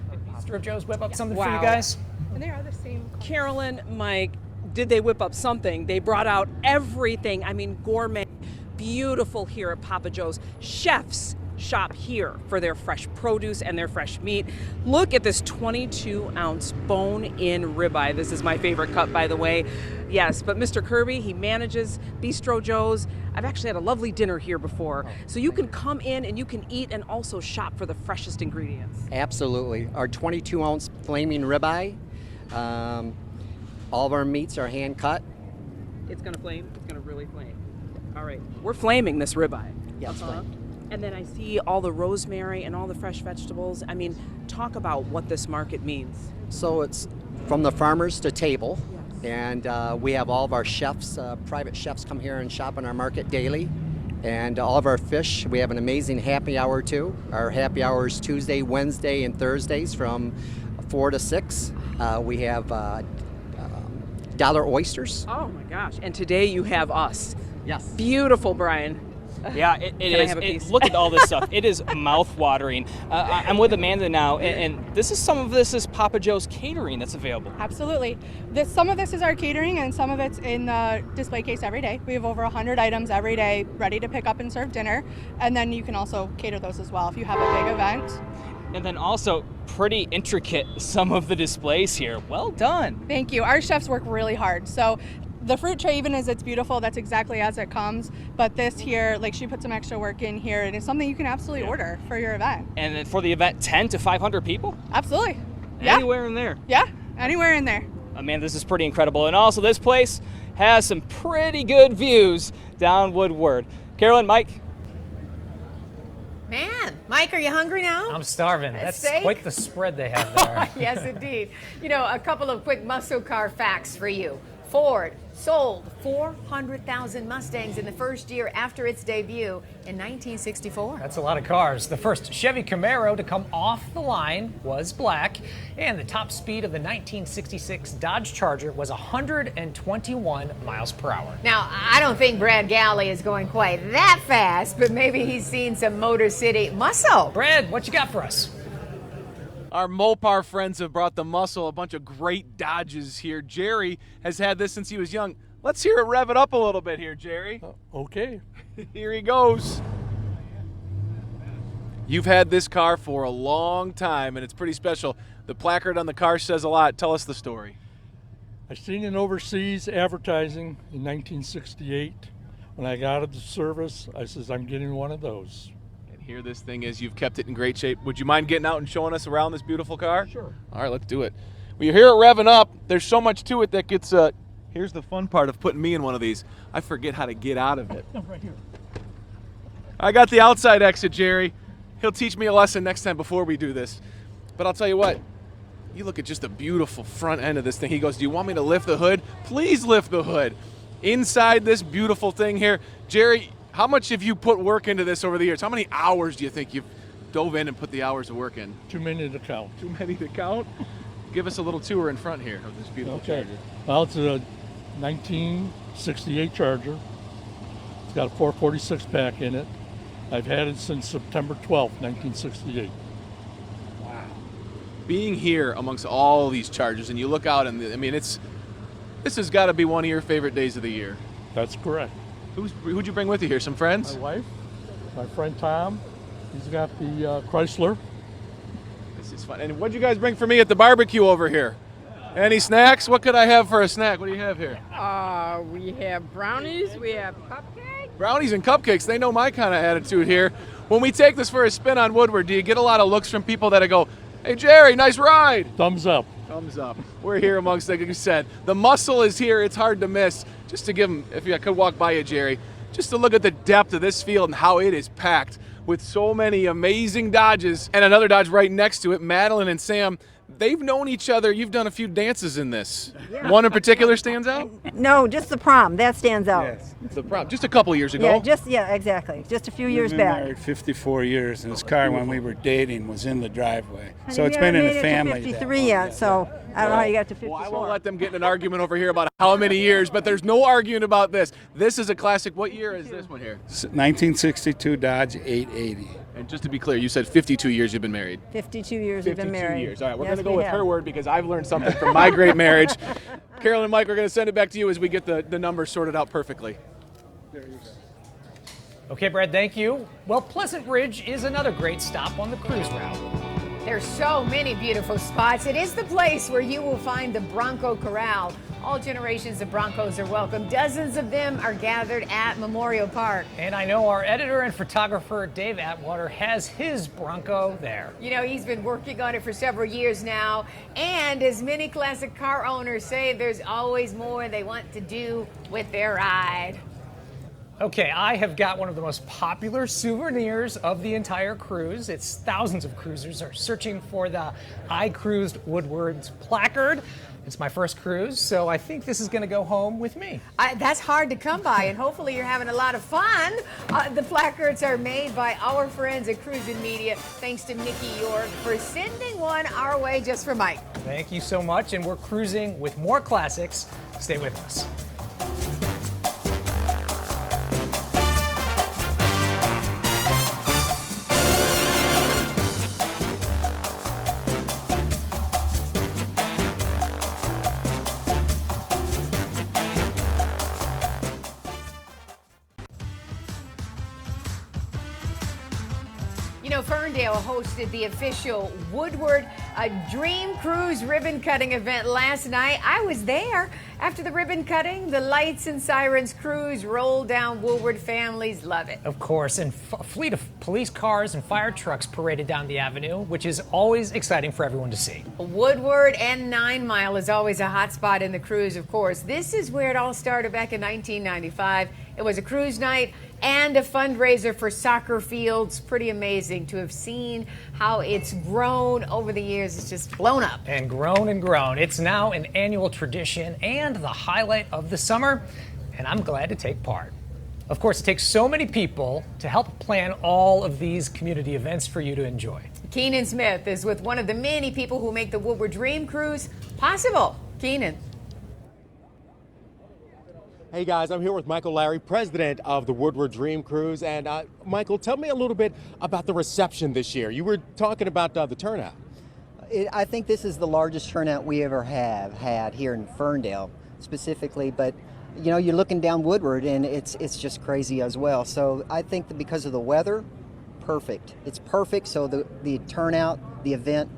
did Mr. Joe's whip up something for you guys? And they are the same. Carolyn, Mike, did they whip up something? They brought out everything. I mean, gourmet. Beautiful here at Papa Joe's. Chefs shop here for their fresh produce and their fresh meat. Look at this 22-ounce bone-in ribeye. This is my favorite cut, by the way. Yes, but Mr. Kirby, he manages Bistro Joe's. I've actually had a lovely dinner here before. So you can come in and you can eat and also shop for the freshest ingredients. Absolutely. Our 22-ounce flaming ribeye. All of our meats are hand cut. It's gonna flame. It's gonna really flame. All right, we're flaming this ribeye. Yes, flame. And then I see all the rosemary and all the fresh vegetables. I mean, talk about what this market means. So it's from the farmers to table. Yes. And we have all of our chefs, private chefs come here and shop in our market daily. And all of our fish, we have an amazing happy hour too. Our happy hour is Tuesday, Wednesday, and Thursdays from 4 to 6. We have dollar oysters. Oh my gosh, and today you have us. Yes. Beautiful, Brian. Yeah, it is. Look at all this stuff. It is mouth-watering. I'm with Amanda now, and some of this is Papa Joe's catering that's available. Absolutely. Some of this is our catering, and some of it's in the display case every day. We have over 100 items every day ready to pick up and serve dinner, and then you can also cater those as well if you have a big event. And then also pretty intricate, some of the displays here. Well done. Thank you. Our chefs work really hard. So the fruit tray, even as it's beautiful, that's exactly as it comes. But this here, like, she put some extra work in here, and it's something you can absolutely order for your event. And then for the event, 10 to 500 people? Absolutely. Yeah. Anywhere in there? Yeah, anywhere in there. Man, this is pretty incredible. And also, this place has some pretty good views down Woodward. Carolyn, Mike? Man, Mike, are you hungry now? I'm starving. That's steak? quite the spread they have there. Yes, indeed. You know, a couple of quick muscle car facts for you. Ford sold 400,000 Mustangs in the first year after its debut in 1964. That's a lot of cars. The first Chevy Camaro to come off the line was black, and the top speed of the 1966 Dodge Charger was 121 miles per hour. Now, I don't think Brad Galley is going quite that fast, but maybe he's seen some Motor City muscle. Brad, what you got for us? Our Mopar friends have brought the muscle, a bunch of great Dodges here. Jerry has had this since he was young. Let's hear it rev it up a little bit here, Jerry. Okay. Here he goes. You've had this car for a long time, and it's pretty special. The placard on the car says a lot. Tell us the story. I seen it overseas advertising in 1968. When I got out of the service, I says, I'm getting one of those. Here this thing is. You've kept it in great shape. Would you mind getting out and showing us around this beautiful car? Sure. All right, let's do it. Well, you hear it revving up. There's so much to it that gets, here's the fun part of putting me in one of these. I forget how to get out of it. Right here. I got the outside exit, Jerry. He'll teach me a lesson next time before we do this. But I'll tell you what, you look at just the beautiful front end of this thing. He goes, do you want me to lift the hood? Please lift the hood. Inside this beautiful thing here, Jerry, how much have you put work into this over the years? How many hours do you think you've dove in and put the hours of work in? Too many to count. Too many to count? Give us a little tour in front here of this beautiful Charger. Well, it's a 1968 Charger. It's got a 446 pack in it. I've had it since September 12th, 1968. Wow. being here amongst all these Chargers, and you look out, and I mean, this has got to be one of your favorite days of the year. That's correct. Who'd you bring with you here? Some friends? My wife, my friend Tom. He's got the Chrysler. This is fun. And what'd you guys bring for me at the barbecue over here? Any snacks? What could I have for a snack? What do you have here? We have brownies, we have cupcakes. Brownies and cupcakes. They know my kind of attitude here. When we take this for a spin on Woodward, do you get a lot of looks from people that go, "Hey Jerry, nice ride"? Thumbs up. Thumbs up. We're here amongst, like you said, the muscle is here. It's hard to miss. Just to give them, if I could walk by you, Jerry, just to look at the depth of this field and how it is packed with so many amazing Dodges and another Dodge right next to it. Madeline and Sam, they've known each other. You've done a few dances in this. Yeah. One in particular stands out? No, just the prom. That stands out. Yes, the prom. Just a couple years ago? Yeah, exactly. Just a few years We've been back. married 54 years, and this car, when we were dating, was in the driveway. So We it's been haven't in the made it to family. 53 yet, so I don't know how you got to 54. Well, I won't let them get in an argument over here about how many years, but there's no arguing about this. This is a classic. What year is this one here? 1962 Dodge 880. And just to be clear, you said 52 years you've been married. 52 years we've been married. 52 years. All right, we're Yes, going to go we with have. her word because I've learned something from my great marriage. Carolyn and Mike, we're going to send it back to you as we get the numbers sorted out perfectly. There you go. Okay, Brad, thank you. Well, Pleasant Ridge is another great stop on the cruise route. There's so many beautiful spots. It is the place where you will find the Bronco Corral. All generations of Broncos are welcome. Dozens of them are gathered at Memorial Park. And I know our editor and photographer, Dave Atwater, has his Bronco there. You know, he's been working on it for several years now. And as many classic car owners say, there's always more they want to do with their ride. Okay, I have got one of the most popular souvenirs of the entire cruise. It's thousands of cruisers are searching for the I Cruised Woodward's placard. It's my first cruise, so I think this is going to go home with me. That's hard to come by, and hopefully you're having a lot of fun. The placards are made by our friends at Cruisin' Media. Thanks to Nikki York for sending one our way just for Mike. Thank you so much, and we're cruising with more classics. Stay with us. You know, Ferndale hosted the official Woodward Dream Cruise ribbon cutting event last night. I was there. After the ribbon cutting, the lights and sirens cruise rolled down Woodward. Families love it. Of course, and a fleet of police cars and fire trucks paraded down the avenue, which is always exciting for everyone to see. Woodward and 9 Mile is always a hot spot in the cruise, of course. This is where it all started back in 1995. It was a cruise night and a fundraiser for soccer fields. Pretty amazing to have seen how it's grown over the years. It's just blown up. And grown and grown. It's now an annual tradition and the highlight of the summer, and I'm glad to take part. Of course, it takes so many people to help plan all of these community events for you to enjoy. Keenan Smith is with one of the many people who make the Woodward Dream Cruise possible. Keenan. Hey guys, I'm here with Michael Larry, president of the Woodward Dream Cruise. And Michael, tell me a little bit about the reception this year. You were talking about the turnout. I think this is the largest turnout we ever have had here in Ferndale specifically, but you know, you're looking down Woodward and it's just crazy as well. So I think that because of the weather, perfect. It's perfect, so the turnout, the event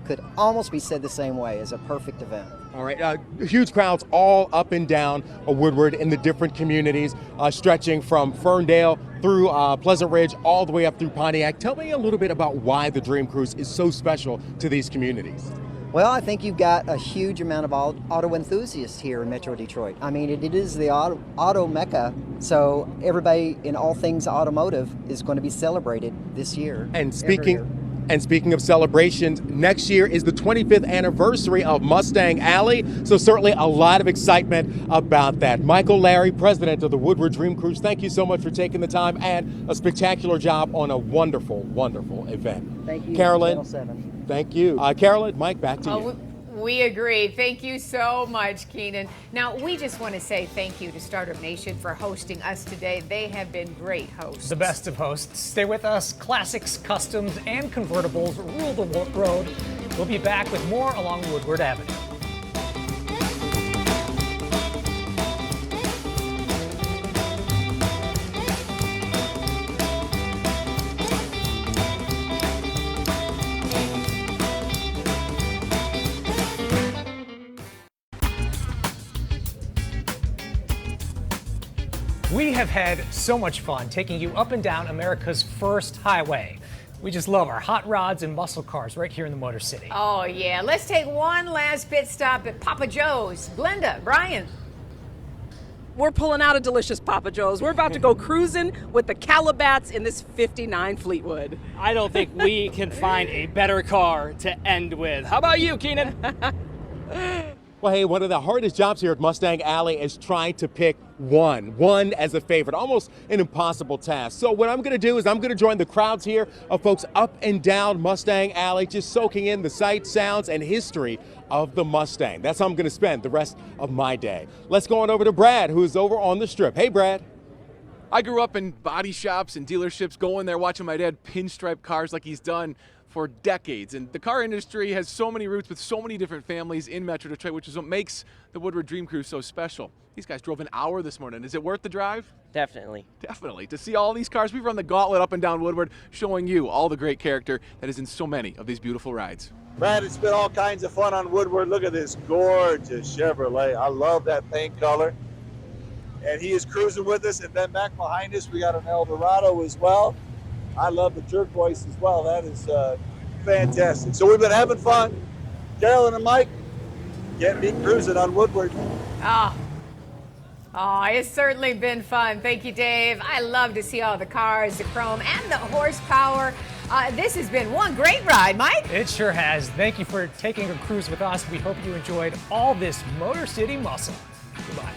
could almost be said the same way as a perfect event. All right, huge crowds all up and down Woodward in the different communities, stretching from Ferndale through Pleasant Ridge all the way up through Pontiac. Tell me a little bit about why the Dream Cruise is so special to these communities. Well, I think you've got a huge amount of auto enthusiasts here in Metro Detroit. I mean, it is the auto mecca, so everybody in all things automotive is going to be celebrated this year. And speaking of celebrations, next year is the 25th anniversary of Mustang Alley, so certainly a lot of excitement about that. Michael Larry, president of the Woodward Dream Cruise, thank you so much for taking the time and a spectacular job on a wonderful, wonderful event. Thank you, Carolyn. Channel 7. Thank you. Carolyn, Mike, back to you. We agree. Thank you so much, Keenan. Now, we just want to say thank you to Startup Nation for hosting us today. They have been great hosts. The best of hosts. Stay with us. Classics, customs, and convertibles rule the road We'll be back with more along Woodward Avenue. We have had so much fun taking you up and down America's first highway. We just love our hot rods and muscle cars right here in the Motor City. Oh, yeah. Let's take one last pit stop at Papa Joe's. Glenda, Brian. We're pulling out a delicious Papa Joe's. We're about to go cruising with the Calabats in this 59 Fleetwood. I don't think we can find a better car to end with. How about you, Keenan? Well, hey, one of the hardest jobs here at Mustang Alley is trying to pick one as a favorite, almost an impossible task. So what I'm going to do is I'm going to join the crowds here of folks up and down Mustang Alley, just soaking in the sights, sounds, and history of the Mustang. That's how I'm going to spend the rest of my day. Let's go on over to Brad, who's over on the Strip. Hey, Brad. I grew up in body shops and dealerships, going there watching my dad pinstripe cars like he's done for decades. And the car industry has so many roots with so many different families in Metro Detroit, which is what makes the Woodward Dream Cruise so special. These guys drove an hour this morning. Is it worth the drive? Definitely. Definitely. To see all these cars, we've run the gauntlet up and down Woodward, showing you all the great character that is in so many of these beautiful rides. Brad, it's been all kinds of fun on Woodward. Look at this gorgeous Chevrolet. I love that paint color. And he is cruising with us. And then back behind us, we got an Eldorado as well. I love the turquoise as well. That is fantastic. So we've been having fun. Carolyn and Mike, get me cruising on Woodward. Oh, it's certainly been fun. Thank you, Dave. I love to see all the cars, the chrome, and the horsepower. This has been one great ride, Mike. It sure has. Thank you for taking a cruise with us. We hope you enjoyed all this Motor City muscle. Goodbye.